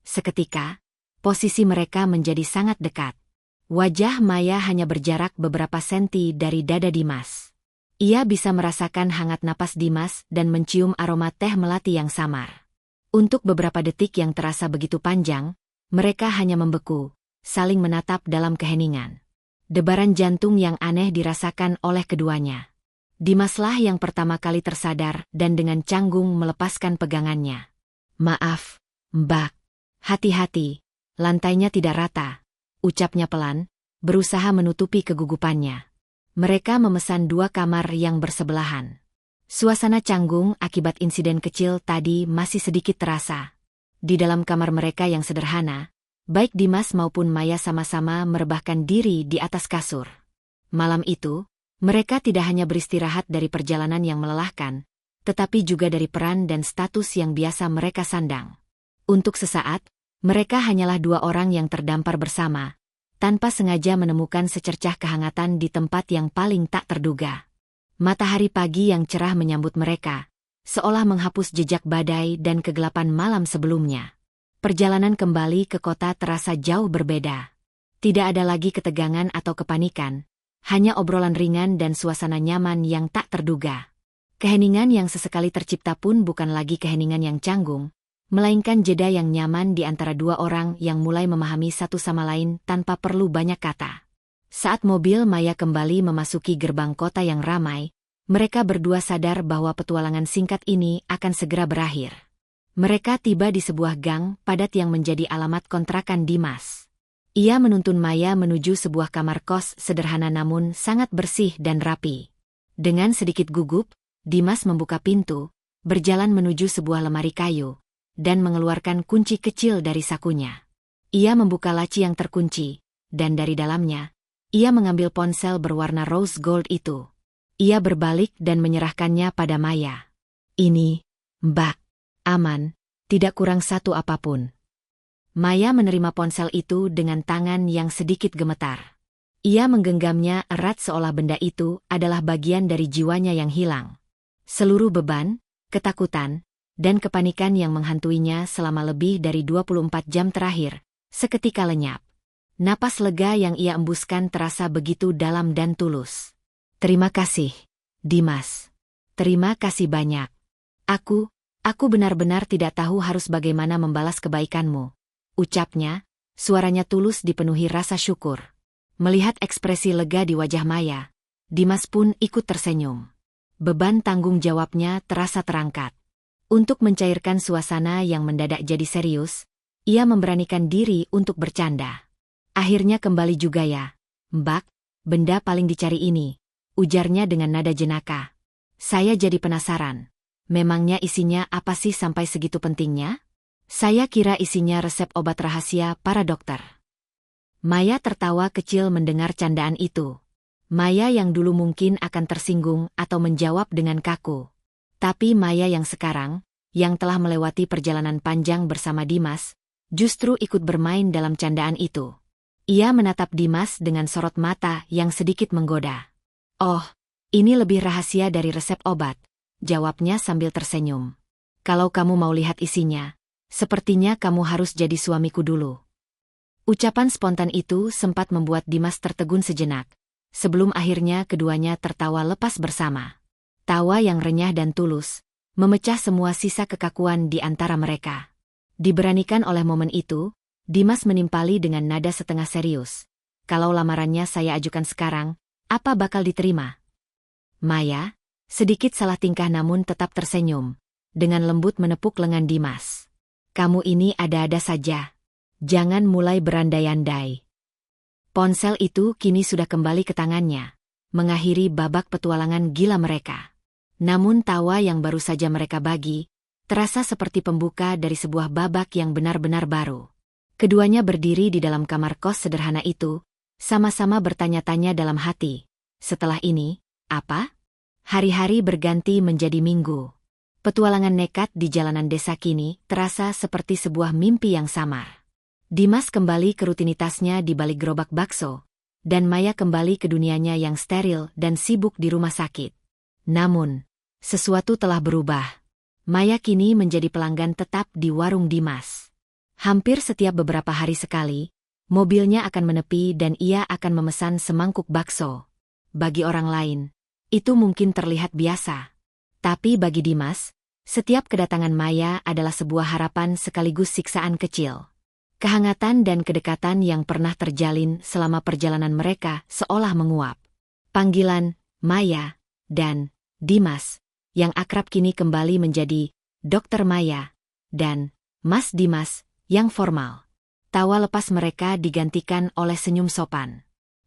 Seketika, posisi mereka menjadi sangat dekat. Wajah Maya hanya berjarak beberapa senti dari dada Dimas. Ia bisa merasakan hangat napas Dimas dan mencium aroma teh melati yang samar. Untuk beberapa detik yang terasa begitu panjang, mereka hanya membeku, saling menatap dalam keheningan. Debaran jantung yang aneh dirasakan oleh keduanya. Dimaslah yang pertama kali tersadar dan dengan canggung melepaskan pegangannya. "Maaf, Mbak. Hati-hati, lantainya tidak rata," ucapnya pelan, berusaha menutupi kegugupannya. Mereka memesan 2 kamar yang bersebelahan. Suasana canggung akibat insiden kecil tadi masih sedikit terasa. Di dalam kamar mereka yang sederhana, baik Dimas maupun Maya sama-sama merebahkan diri di atas kasur. Malam itu, mereka tidak hanya beristirahat dari perjalanan yang melelahkan, tetapi juga dari peran dan status yang biasa mereka sandang. Untuk sesaat, mereka hanyalah 2 orang yang terdampar bersama, tanpa sengaja menemukan secercah kehangatan di tempat yang paling tak terduga. Matahari pagi yang cerah menyambut mereka, seolah menghapus jejak badai dan kegelapan malam sebelumnya. Perjalanan kembali ke kota terasa jauh berbeda. Tidak ada lagi ketegangan atau kepanikan, hanya obrolan ringan dan suasana nyaman yang tak terduga. Keheningan yang sesekali tercipta pun bukan lagi keheningan yang canggung, melainkan jeda yang nyaman di antara 2 orang yang mulai memahami satu sama lain tanpa perlu banyak kata. Saat mobil Maya kembali memasuki gerbang kota yang ramai, mereka berdua sadar bahwa petualangan singkat ini akan segera berakhir. Mereka tiba di sebuah gang padat yang menjadi alamat kontrakan Dimas. Ia menuntun Maya menuju sebuah kamar kos sederhana namun sangat bersih dan rapi. Dengan sedikit gugup, Dimas membuka pintu, berjalan menuju sebuah lemari kayu, dan mengeluarkan kunci kecil dari sakunya. Ia membuka laci yang terkunci, dan dari dalamnya, ia mengambil ponsel berwarna rose gold itu. Ia berbalik dan menyerahkannya pada Maya. "Ini, Mbak, aman, tidak kurang satu apapun." Maya menerima ponsel itu dengan tangan yang sedikit gemetar. Ia menggenggamnya erat seolah benda itu adalah bagian dari jiwanya yang hilang. Seluruh beban, ketakutan, dan kepanikan yang menghantuinya selama lebih dari 24 jam terakhir, seketika lenyap. Napas lega yang ia embuskan terasa begitu dalam dan tulus. "Terima kasih, Dimas. Terima kasih banyak. Aku benar-benar tidak tahu harus bagaimana membalas kebaikanmu," ucapnya, suaranya tulus dipenuhi rasa syukur. Melihat ekspresi lega di wajah Maya, Dimas pun ikut tersenyum. Beban tanggung jawabnya terasa terangkat. Untuk mencairkan suasana yang mendadak jadi serius, ia memberanikan diri untuk bercanda. "Akhirnya kembali juga ya, Mbak, benda paling dicari ini," ujarnya dengan nada jenaka. "Saya jadi penasaran. Memangnya isinya apa sih sampai segitu pentingnya? Saya kira isinya resep obat rahasia para dokter." Maya tertawa kecil mendengar candaan itu. Maya yang dulu mungkin akan tersinggung atau menjawab dengan kaku. Tapi Maya yang sekarang, yang telah melewati perjalanan panjang bersama Dimas, justru ikut bermain dalam candaan itu. Ia menatap Dimas dengan sorot mata yang sedikit menggoda. "Oh, ini lebih rahasia dari resep obat," jawabnya sambil tersenyum. "Kalau kamu mau lihat isinya, sepertinya kamu harus jadi suamiku dulu." Ucapan spontan itu sempat membuat Dimas tertegun sejenak, sebelum akhirnya keduanya tertawa lepas bersama. Tawa yang renyah dan tulus, memecah semua sisa kekakuan di antara mereka. Diberanikan oleh momen itu, Dimas menimpali dengan nada setengah serius. "Kalau lamarannya saya ajukan sekarang, apa bakal diterima?" Maya, sedikit salah tingkah namun tetap tersenyum, dengan lembut menepuk lengan Dimas. "Kamu ini ada-ada saja. Jangan mulai berandai-andai." Ponsel itu kini sudah kembali ke tangannya, mengakhiri babak petualangan gila mereka. Namun tawa yang baru saja mereka bagi, terasa seperti pembuka dari sebuah babak yang benar-benar baru. Keduanya berdiri di dalam kamar kos sederhana itu, sama-sama bertanya-tanya dalam hati. Setelah ini, apa? Hari-hari berganti menjadi minggu. Petualangan nekat di jalanan desa kini terasa seperti sebuah mimpi yang samar. Dimas kembali ke rutinitasnya di balik gerobak bakso, dan Maya kembali ke dunianya yang steril dan sibuk di rumah sakit. Namun, sesuatu telah berubah. Maya kini menjadi pelanggan tetap di warung Dimas. Hampir setiap beberapa hari sekali, mobilnya akan menepi dan ia akan memesan semangkuk bakso. Bagi orang lain, itu mungkin terlihat biasa. Tapi bagi Dimas, setiap kedatangan Maya adalah sebuah harapan sekaligus siksaan kecil. Kehangatan dan kedekatan yang pernah terjalin selama perjalanan mereka seolah menguap. Panggilan Maya dan Dimas yang akrab kini kembali menjadi Dokter Maya dan Mas Dimas yang formal. Tawa lepas mereka digantikan oleh senyum sopan.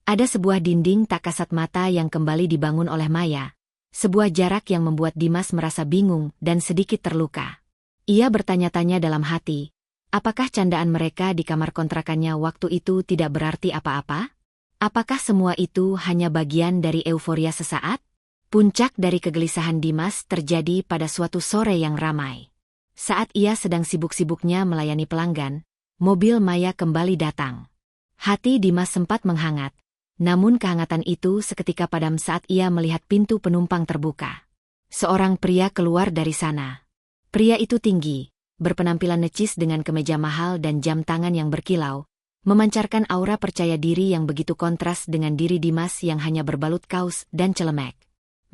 Ada sebuah dinding tak kasat mata yang kembali dibangun oleh Maya. Sebuah jarak yang membuat Dimas merasa bingung dan sedikit terluka. Ia bertanya-tanya dalam hati, apakah candaan mereka di kamar kontrakannya waktu itu tidak berarti apa-apa? Apakah semua itu hanya bagian dari euforia sesaat? Puncak dari kegelisahan Dimas terjadi pada suatu sore yang ramai. Saat ia sedang sibuk-sibuknya melayani pelanggan, mobil Maya kembali datang. Hati Dimas sempat menghangat, namun kehangatan itu seketika padam saat ia melihat pintu penumpang terbuka. Seorang pria keluar dari sana. Pria itu tinggi, berpenampilan necis dengan kemeja mahal dan jam tangan yang berkilau, memancarkan aura percaya diri yang begitu kontras dengan diri Dimas yang hanya berbalut kaos dan celemek.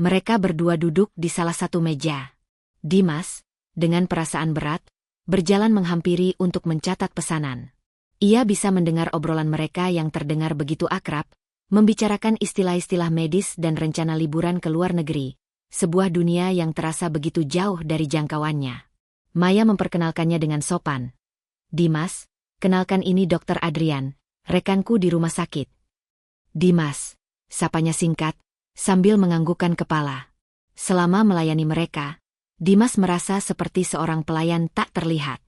Mereka berdua duduk di salah satu meja. Dimas, dengan perasaan berat, berjalan menghampiri untuk mencatat pesanan. Ia bisa mendengar obrolan mereka yang terdengar begitu akrab, membicarakan istilah-istilah medis dan rencana liburan ke luar negeri, sebuah dunia yang terasa begitu jauh dari jangkauannya. Maya memperkenalkannya dengan sopan. Dimas, kenalkan ini Dokter Adrian, rekanku di rumah sakit. Dimas, sapanya singkat, sambil menganggukkan kepala. Selama melayani mereka, Dimas merasa seperti seorang pelayan tak terlihat.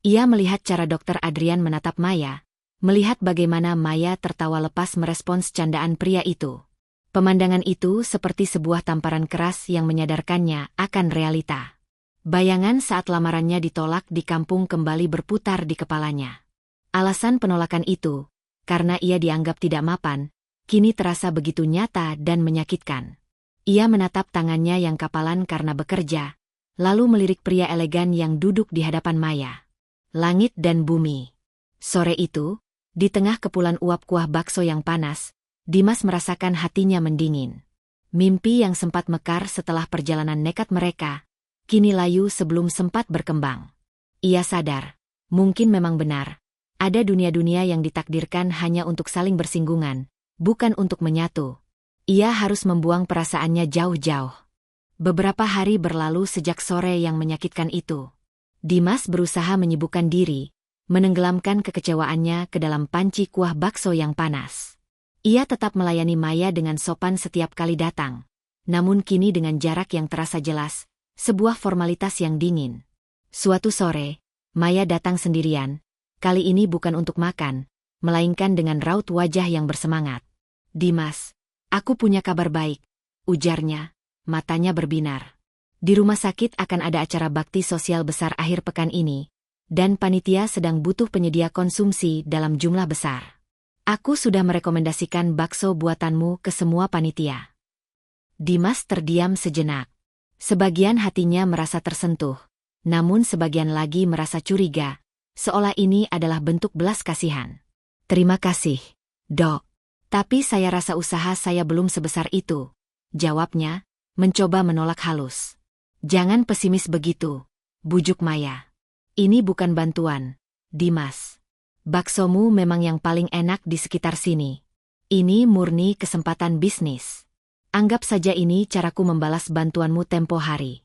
Ia melihat cara Dokter Adrian menatap Maya, melihat bagaimana Maya tertawa lepas merespons candaan pria itu. Pemandangan itu seperti sebuah tamparan keras yang menyadarkannya akan realita. Bayangan saat lamarannya ditolak di kampung kembali berputar di kepalanya. Alasan penolakan itu, karena ia dianggap tidak mapan, kini terasa begitu nyata dan menyakitkan. Ia menatap tangannya yang kapalan karena bekerja, lalu melirik pria elegan yang duduk di hadapan Maya. Langit dan bumi. Sore itu, di tengah kepulan uap kuah bakso yang panas, Dimas merasakan hatinya mendingin. Mimpi yang sempat mekar setelah perjalanan nekat mereka, kini layu sebelum sempat berkembang. Ia sadar, mungkin memang benar, ada dunia-dunia yang ditakdirkan hanya untuk saling bersinggungan, bukan untuk menyatu. Ia harus membuang perasaannya jauh-jauh. Beberapa hari berlalu sejak sore yang menyakitkan itu. Dimas berusaha menyibukkan diri, menenggelamkan kekecewaannya ke dalam panci kuah bakso yang panas. Ia tetap melayani Maya dengan sopan setiap kali datang, namun kini dengan jarak yang terasa jelas, sebuah formalitas yang dingin. Suatu sore, Maya datang sendirian, kali ini bukan untuk makan, melainkan dengan raut wajah yang bersemangat. Dimas, aku punya kabar baik, ujarnya. Matanya berbinar. Di rumah sakit akan ada acara bakti sosial besar akhir pekan ini, dan panitia sedang butuh penyedia konsumsi dalam jumlah besar. Aku sudah merekomendasikan bakso buatanmu ke semua panitia. Dimas terdiam sejenak. Sebagian hatinya merasa tersentuh, namun sebagian lagi merasa curiga, seolah ini adalah bentuk belas kasihan. Terima kasih, Dok. Tapi saya rasa usaha saya belum sebesar itu, jawabnya, mencoba menolak halus. Jangan pesimis begitu, bujuk Maya. Ini bukan bantuan, Dimas. Baksomu memang yang paling enak di sekitar sini. Ini murni kesempatan bisnis. Anggap saja ini caraku membalas bantuanmu tempo hari.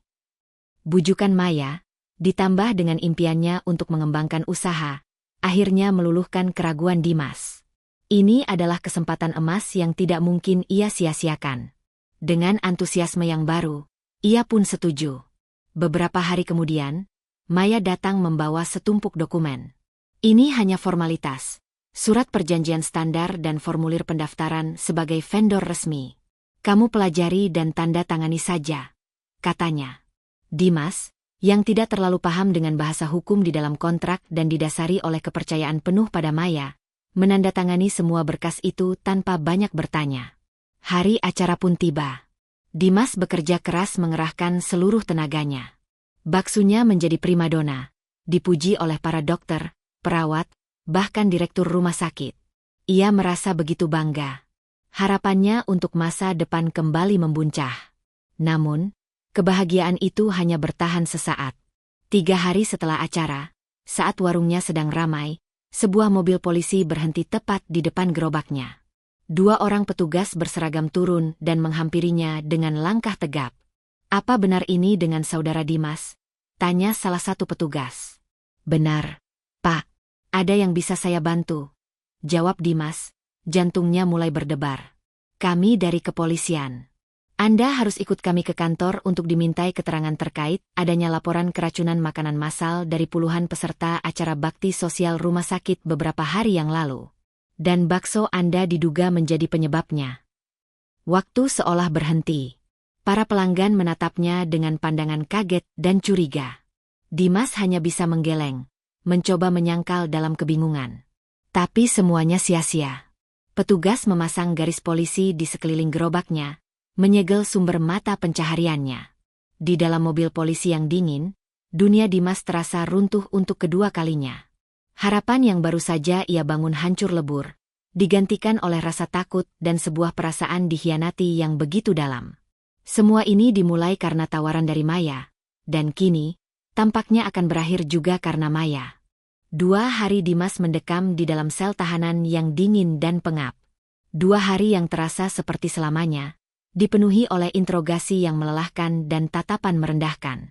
Bujukan Maya, ditambah dengan impiannya untuk mengembangkan usaha, akhirnya meluluhkan keraguan Dimas. Ini adalah kesempatan emas yang tidak mungkin ia sia-siakan. Dengan antusiasme yang baru, ia pun setuju. Beberapa hari kemudian, Maya datang membawa setumpuk dokumen. Ini hanya formalitas, surat perjanjian standar dan formulir pendaftaran sebagai vendor resmi. Kamu pelajari dan tanda tangani saja, katanya. Dimas, yang tidak terlalu paham dengan bahasa hukum di dalam kontrak dan didasari oleh kepercayaan penuh pada Maya, menandatangani semua berkas itu tanpa banyak bertanya. Hari acara pun tiba. Dimas bekerja keras mengerahkan seluruh tenaganya. Baksonya menjadi primadona, dipuji oleh para dokter, perawat, bahkan direktur rumah sakit. Ia merasa begitu bangga. Harapannya untuk masa depan kembali membuncah. Namun, kebahagiaan itu hanya bertahan sesaat. 3 hari setelah acara, saat warungnya sedang ramai, sebuah mobil polisi berhenti tepat di depan gerobaknya. 2 orang petugas berseragam turun dan menghampirinya dengan langkah tegap. "Apa benar ini dengan saudara Dimas?" tanya salah satu petugas. "Benar, Pak. Ada yang bisa saya bantu?" jawab Dimas. Jantungnya mulai berdebar. "Kami dari kepolisian. Anda harus ikut kami ke kantor untuk dimintai keterangan terkait adanya laporan keracunan makanan massal dari puluhan peserta acara bakti sosial rumah sakit beberapa hari yang lalu. Dan bakso Anda diduga menjadi penyebabnya." Waktu seolah berhenti. Para pelanggan menatapnya dengan pandangan kaget dan curiga. Dimas hanya bisa menggeleng, mencoba menyangkal dalam kebingungan. Tapi semuanya sia-sia. Petugas memasang garis polisi di sekeliling gerobaknya, menyegel sumber mata pencahariannya. Di dalam mobil polisi yang dingin, dunia Dimas terasa runtuh untuk kedua kalinya. Harapan yang baru saja ia bangun hancur lebur, digantikan oleh rasa takut dan sebuah perasaan dikhianati yang begitu dalam. Semua ini dimulai karena tawaran dari Maya, dan kini, tampaknya akan berakhir juga karena Maya. 2 hari Dimas mendekam di dalam sel tahanan yang dingin dan pengap. 2 hari yang terasa seperti selamanya, dipenuhi oleh interogasi yang melelahkan dan tatapan merendahkan.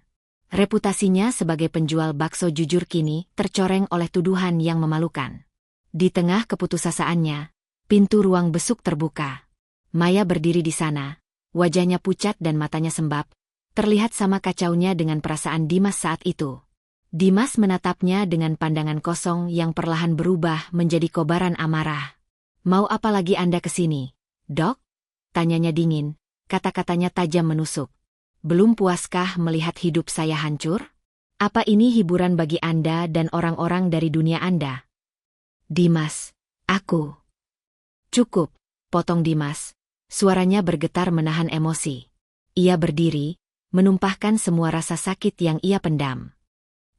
Reputasinya sebagai penjual bakso jujur kini tercoreng oleh tuduhan yang memalukan. Di tengah keputusasaannya, pintu ruang besuk terbuka. Maya berdiri di sana, wajahnya pucat dan matanya sembab, terlihat sama kacaunya dengan perasaan Dimas saat itu. Dimas menatapnya dengan pandangan kosong yang perlahan berubah menjadi kobaran amarah. "Mau apa lagi Anda kesini, Dok?" tanyanya dingin, kata-katanya tajam menusuk. "Belum puaskah melihat hidup saya hancur? Apa ini hiburan bagi Anda dan orang-orang dari dunia Anda?" "Dimas, aku..." "Cukup," potong Dimas. Suaranya bergetar menahan emosi. Ia berdiri, menumpahkan semua rasa sakit yang ia pendam.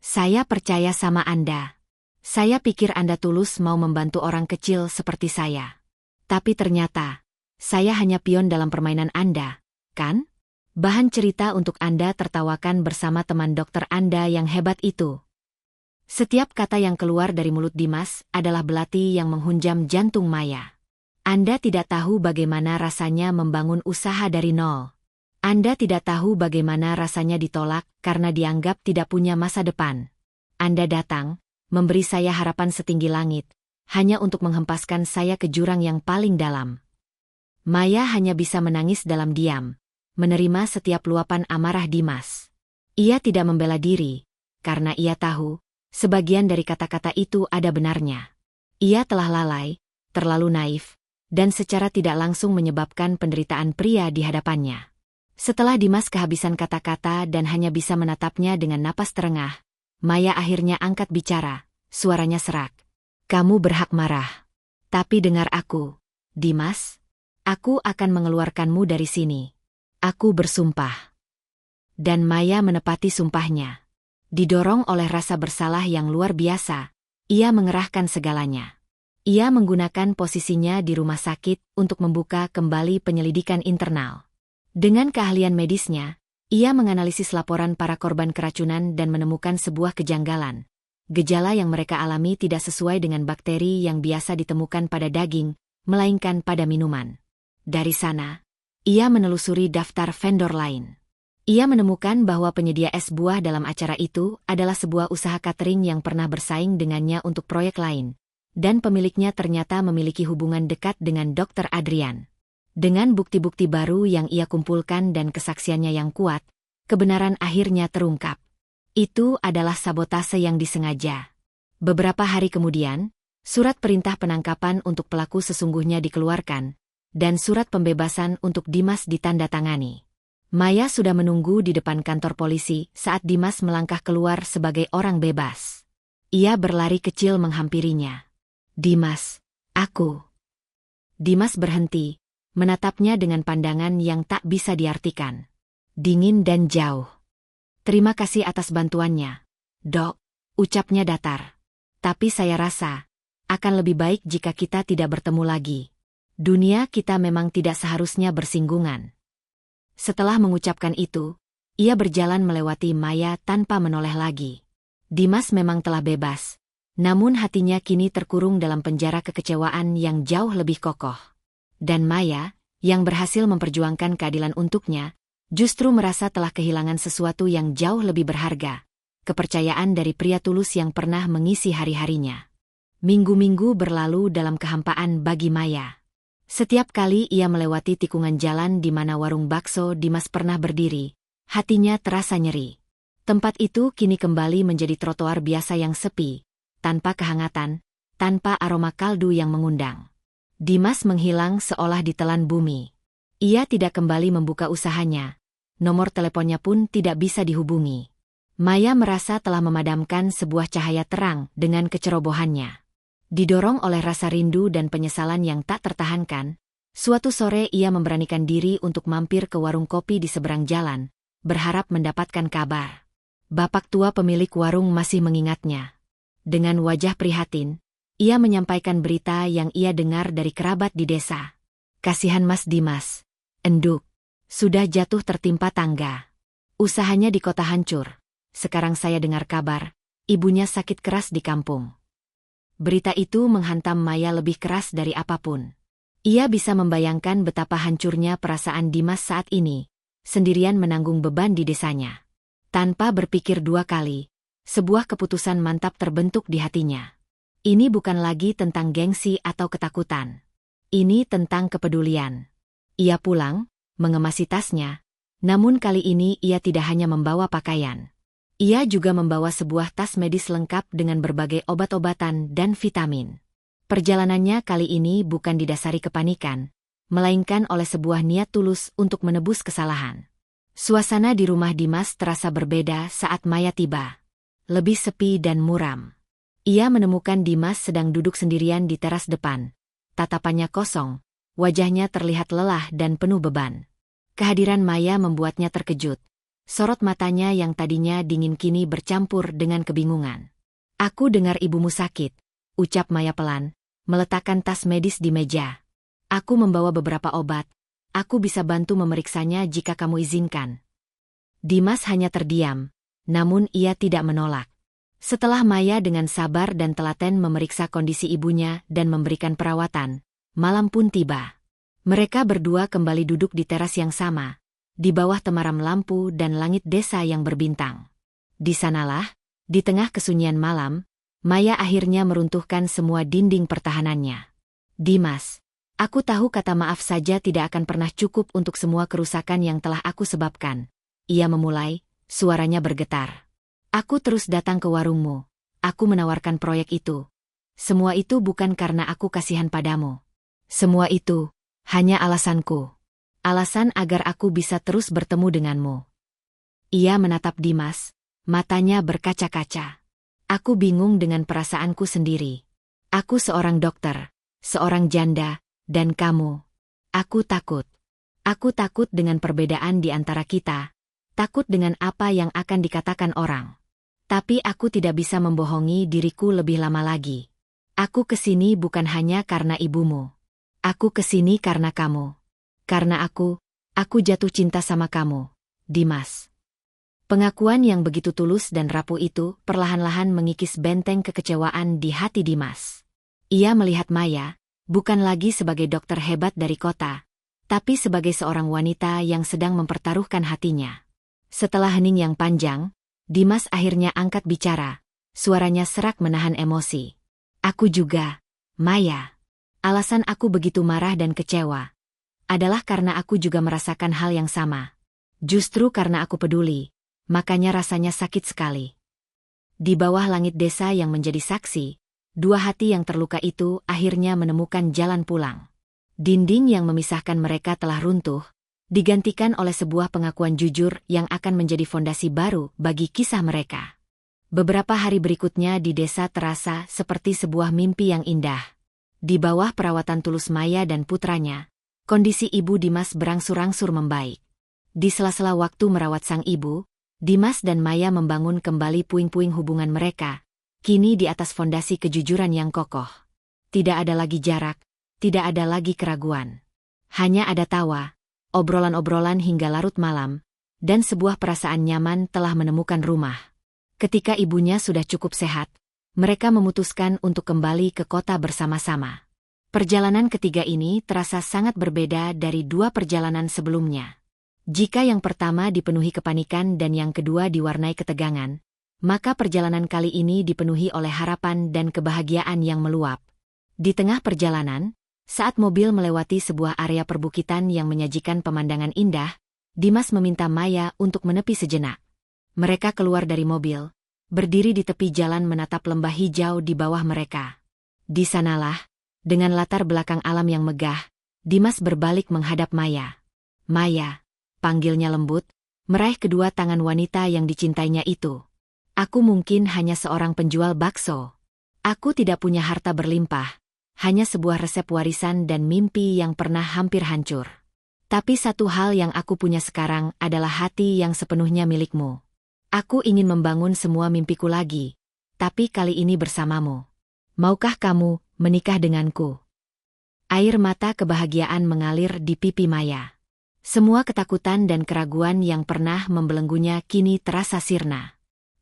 "Saya percaya sama Anda. Saya pikir Anda tulus mau membantu orang kecil seperti saya. Tapi ternyata, saya hanya pion dalam permainan Anda, kan? Bahan cerita untuk Anda tertawakan bersama teman dokter Anda yang hebat itu." Setiap kata yang keluar dari mulut Dimas adalah belati yang menghunjam jantung Maya. "Anda tidak tahu bagaimana rasanya membangun usaha dari nol. Anda tidak tahu bagaimana rasanya ditolak karena dianggap tidak punya masa depan. Anda datang, memberi saya harapan setinggi langit, hanya untuk menghempaskan saya ke jurang yang paling dalam." Maya hanya bisa menangis dalam diam, menerima setiap luapan amarah Dimas. Ia tidak membela diri, karena ia tahu, sebagian dari kata-kata itu ada benarnya. Ia telah lalai, terlalu naif, dan secara tidak langsung menyebabkan penderitaan pria di hadapannya. Setelah Dimas kehabisan kata-kata dan hanya bisa menatapnya dengan napas terengah, Maya akhirnya angkat bicara, suaranya serak. "Kamu berhak marah. Tapi dengar aku, Dimas. Aku akan mengeluarkanmu dari sini. Aku bersumpah." Dan Maya menepati sumpahnya. Didorong oleh rasa bersalah yang luar biasa, ia mengerahkan segalanya. Ia menggunakan posisinya di rumah sakit untuk membuka kembali penyelidikan internal. Dengan keahlian medisnya, ia menganalisis laporan para korban keracunan dan menemukan sebuah kejanggalan. Gejala yang mereka alami tidak sesuai dengan bakteri yang biasa ditemukan pada daging, melainkan pada minuman. Dari sana, ia menelusuri daftar vendor lain. Ia menemukan bahwa penyedia es buah dalam acara itu adalah sebuah usaha catering yang pernah bersaing dengannya untuk proyek lain, dan pemiliknya ternyata memiliki hubungan dekat dengan Dr. Adrian. Dengan bukti-bukti baru yang ia kumpulkan dan kesaksiannya yang kuat, kebenaran akhirnya terungkap. Itu adalah sabotase yang disengaja. Beberapa hari kemudian, surat perintah penangkapan untuk pelaku sesungguhnya dikeluarkan, dan surat pembebasan untuk Dimas ditandatangani. Maya sudah menunggu di depan kantor polisi saat Dimas melangkah keluar sebagai orang bebas. Ia berlari kecil menghampirinya. "Dimas, aku..." Dimas berhenti, menatapnya dengan pandangan yang tak bisa diartikan. Dingin dan jauh. "Terima kasih atas bantuannya, Dok," ucapnya datar. Tapi saya rasa, akan lebih baik jika kita tidak bertemu lagi. Dunia kita memang tidak seharusnya bersinggungan. Setelah mengucapkan itu, ia berjalan melewati Maya tanpa menoleh lagi. Dimas memang telah bebas, namun hatinya kini terkurung dalam penjara kekecewaan yang jauh lebih kokoh. Dan Maya, yang berhasil memperjuangkan keadilan untuknya, justru merasa telah kehilangan sesuatu yang jauh lebih berharga, kepercayaan dari pria tulus yang pernah mengisi hari-harinya. Minggu-minggu berlalu dalam kehampaan bagi Maya. Setiap kali ia melewati tikungan jalan di mana warung bakso Dimas pernah berdiri, hatinya terasa nyeri. Tempat itu kini kembali menjadi trotoar biasa yang sepi, tanpa kehangatan, tanpa aroma kaldu yang mengundang. Dimas menghilang seolah ditelan bumi. Ia tidak kembali membuka usahanya. Nomor teleponnya pun tidak bisa dihubungi. Maya merasa telah memadamkan sebuah cahaya terang dengan kecerobohannya. Didorong oleh rasa rindu dan penyesalan yang tak tertahankan, suatu sore ia memberanikan diri untuk mampir ke warung kopi di seberang jalan, berharap mendapatkan kabar. Bapak tua pemilik warung masih mengingatnya. Dengan wajah prihatin, ia menyampaikan berita yang ia dengar dari kerabat di desa. Kasihan Mas Dimas. Enduk. Sudah jatuh tertimpa tangga. Usahanya di kota hancur. Sekarang saya dengar kabar, ibunya sakit keras di kampung. Berita itu menghantam Maya lebih keras dari apapun. Ia bisa membayangkan betapa hancurnya perasaan Dimas saat ini, sendirian menanggung beban di desanya. Tanpa berpikir dua kali, sebuah keputusan mantap terbentuk di hatinya. Ini bukan lagi tentang gengsi atau ketakutan. Ini tentang kepedulian. Ia pulang, mengemasi tasnya, namun kali ini ia tidak hanya membawa pakaian. Ia juga membawa sebuah tas medis lengkap dengan berbagai obat-obatan dan vitamin. Perjalanannya kali ini bukan didasari kepanikan, melainkan oleh sebuah niat tulus untuk menebus kesalahan. Suasana di rumah Dimas terasa berbeda saat Maya tiba. Lebih sepi dan muram. Ia menemukan Dimas sedang duduk sendirian di teras depan. Tatapannya kosong, wajahnya terlihat lelah dan penuh beban. Kehadiran Maya membuatnya terkejut. Sorot matanya yang tadinya dingin kini bercampur dengan kebingungan. "Aku dengar ibumu sakit," ucap Maya pelan, meletakkan tas medis di meja. "Aku membawa beberapa obat. Aku bisa bantu memeriksanya jika kamu izinkan." Dimas hanya terdiam, namun ia tidak menolak. Setelah Maya dengan sabar dan telaten memeriksa kondisi ibunya dan memberikan perawatan, malam pun tiba. Mereka berdua kembali duduk di teras yang sama, di bawah temaram lampu dan langit desa yang berbintang. Di sanalah, di tengah kesunyian malam, Maya akhirnya meruntuhkan semua dinding pertahanannya. "Dimas, aku tahu kata maaf saja tidak akan pernah cukup untuk semua kerusakan yang telah aku sebabkan." Ia memulai, suaranya bergetar. "Aku terus datang ke warungmu. Aku menawarkan proyek itu. Semua itu bukan karena aku kasihan padamu. Semua itu hanya alasanku. Alasan agar aku bisa terus bertemu denganmu." Ia menatap Dimas, matanya berkaca-kaca. "Aku bingung dengan perasaanku sendiri. Aku seorang dokter, seorang janda, dan kamu. Aku takut. Aku takut dengan perbedaan di antara kita. Takut dengan apa yang akan dikatakan orang. Tapi aku tidak bisa membohongi diriku lebih lama lagi. Aku kesini bukan hanya karena ibumu. Aku kesini karena kamu. Karena aku jatuh cinta sama kamu, Dimas." Pengakuan yang begitu tulus dan rapuh itu perlahan-lahan mengikis benteng kekecewaan di hati Dimas. Ia melihat Maya, bukan lagi sebagai dokter hebat dari kota, tapi sebagai seorang wanita yang sedang mempertaruhkan hatinya. Setelah hening yang panjang, Dimas akhirnya angkat bicara, suaranya serak menahan emosi. "Aku juga, Maya. Alasan aku begitu marah dan kecewa adalah karena aku juga merasakan hal yang sama. Justru karena aku peduli, makanya rasanya sakit sekali." Di bawah langit desa yang menjadi saksi, dua hati yang terluka itu akhirnya menemukan jalan pulang. Dinding yang memisahkan mereka telah runtuh, digantikan oleh sebuah pengakuan jujur yang akan menjadi fondasi baru bagi kisah mereka. Beberapa hari berikutnya di desa terasa seperti sebuah mimpi yang indah. Di bawah perawatan tulus Maya dan putranya, kondisi ibu Dimas berangsur-angsur membaik. Di sela-sela waktu merawat sang ibu, Dimas dan Maya membangun kembali puing-puing hubungan mereka. kini di atas fondasi kejujuran yang kokoh. Tidak ada lagi jarak, tidak ada lagi keraguan. Hanya ada tawa, obrolan-obrolan hingga larut malam, dan sebuah perasaan nyaman telah menemukan rumah. Ketika ibunya sudah cukup sehat, mereka memutuskan untuk kembali ke kota bersama-sama. Perjalanan ketiga ini terasa sangat berbeda dari dua perjalanan sebelumnya. Jika yang pertama dipenuhi kepanikan dan yang kedua diwarnai ketegangan, maka perjalanan kali ini dipenuhi oleh harapan dan kebahagiaan yang meluap. Di tengah perjalanan, saat mobil melewati sebuah area perbukitan yang menyajikan pemandangan indah, Dimas meminta Maya untuk menepi sejenak. Mereka keluar dari mobil, berdiri di tepi jalan menatap lembah hijau di bawah mereka. Di sanalah, dengan latar belakang alam yang megah, Dimas berbalik menghadap Maya. Maya, panggilnya lembut, meraih kedua tangan wanita yang dicintainya itu. Aku mungkin hanya seorang penjual bakso. Aku tidak punya harta berlimpah, hanya sebuah resep warisan dan mimpi yang pernah hampir hancur. Tapi satu hal yang aku punya sekarang adalah hati yang sepenuhnya milikmu. Aku ingin membangun semua mimpiku lagi, tapi kali ini bersamamu. Maukah kamu menikah denganku? Air mata kebahagiaan mengalir di pipi Maya. Semua ketakutan dan keraguan yang pernah membelenggunya kini terasa sirna.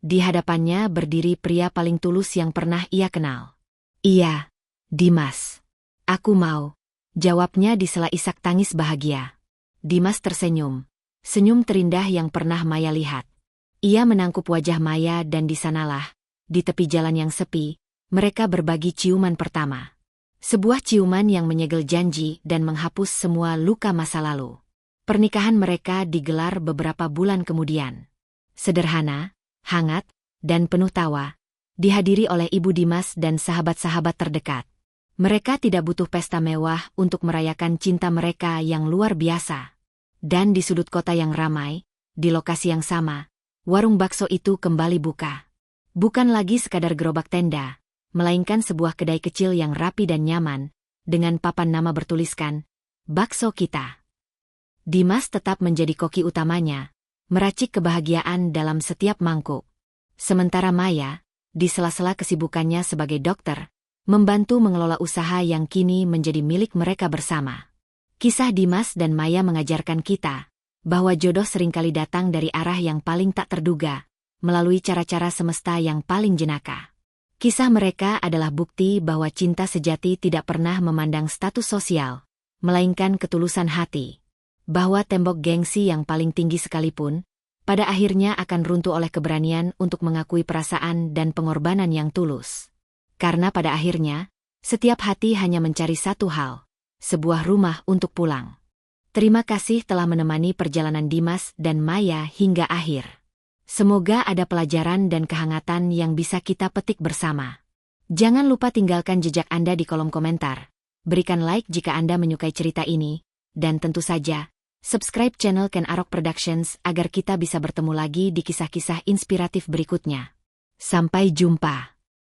Di hadapannya berdiri pria paling tulus yang pernah ia kenal. Iya, Dimas. Aku mau, jawabnya di sela isak tangis bahagia. Dimas tersenyum, senyum terindah yang pernah Maya lihat. Ia menangkup wajah Maya dan di sanalah, di tepi jalan yang sepi, mereka berbagi ciuman pertama. Sebuah ciuman yang menyegel janji dan menghapus semua luka masa lalu. Pernikahan mereka digelar beberapa bulan kemudian. Sederhana, hangat, dan penuh tawa, dihadiri oleh Ibu Dimas dan sahabat-sahabat terdekat. Mereka tidak butuh pesta mewah untuk merayakan cinta mereka yang luar biasa. Dan di sudut kota yang ramai, di lokasi yang sama, warung bakso itu kembali buka. Bukan lagi sekadar gerobak tenda, melainkan sebuah kedai kecil yang rapi dan nyaman, dengan papan nama bertuliskan, "Bakso Kita." Dimas tetap menjadi koki utamanya, meracik kebahagiaan dalam setiap mangkuk. Sementara Maya, di sela-sela kesibukannya sebagai dokter, membantu mengelola usaha yang kini menjadi milik mereka bersama. Kisah Dimas dan Maya mengajarkan kita bahwa jodoh seringkali datang dari arah yang paling tak terduga, melalui cara-cara semesta yang paling jenaka. Kisah mereka adalah bukti bahwa cinta sejati tidak pernah memandang status sosial, melainkan ketulusan hati. Bahwa tembok gengsi yang paling tinggi sekalipun, pada akhirnya akan runtuh oleh keberanian untuk mengakui perasaan dan pengorbanan yang tulus. Karena pada akhirnya, setiap hati hanya mencari satu hal, sebuah rumah untuk pulang. Terima kasih telah menemani perjalanan Dimas dan Maya hingga akhir. Semoga ada pelajaran dan kehangatan yang bisa kita petik bersama. Jangan lupa tinggalkan jejak Anda di kolom komentar. Berikan like jika Anda menyukai cerita ini, dan tentu saja, subscribe channel Ken Arok Productions agar kita bisa bertemu lagi di kisah-kisah inspiratif berikutnya. Sampai jumpa.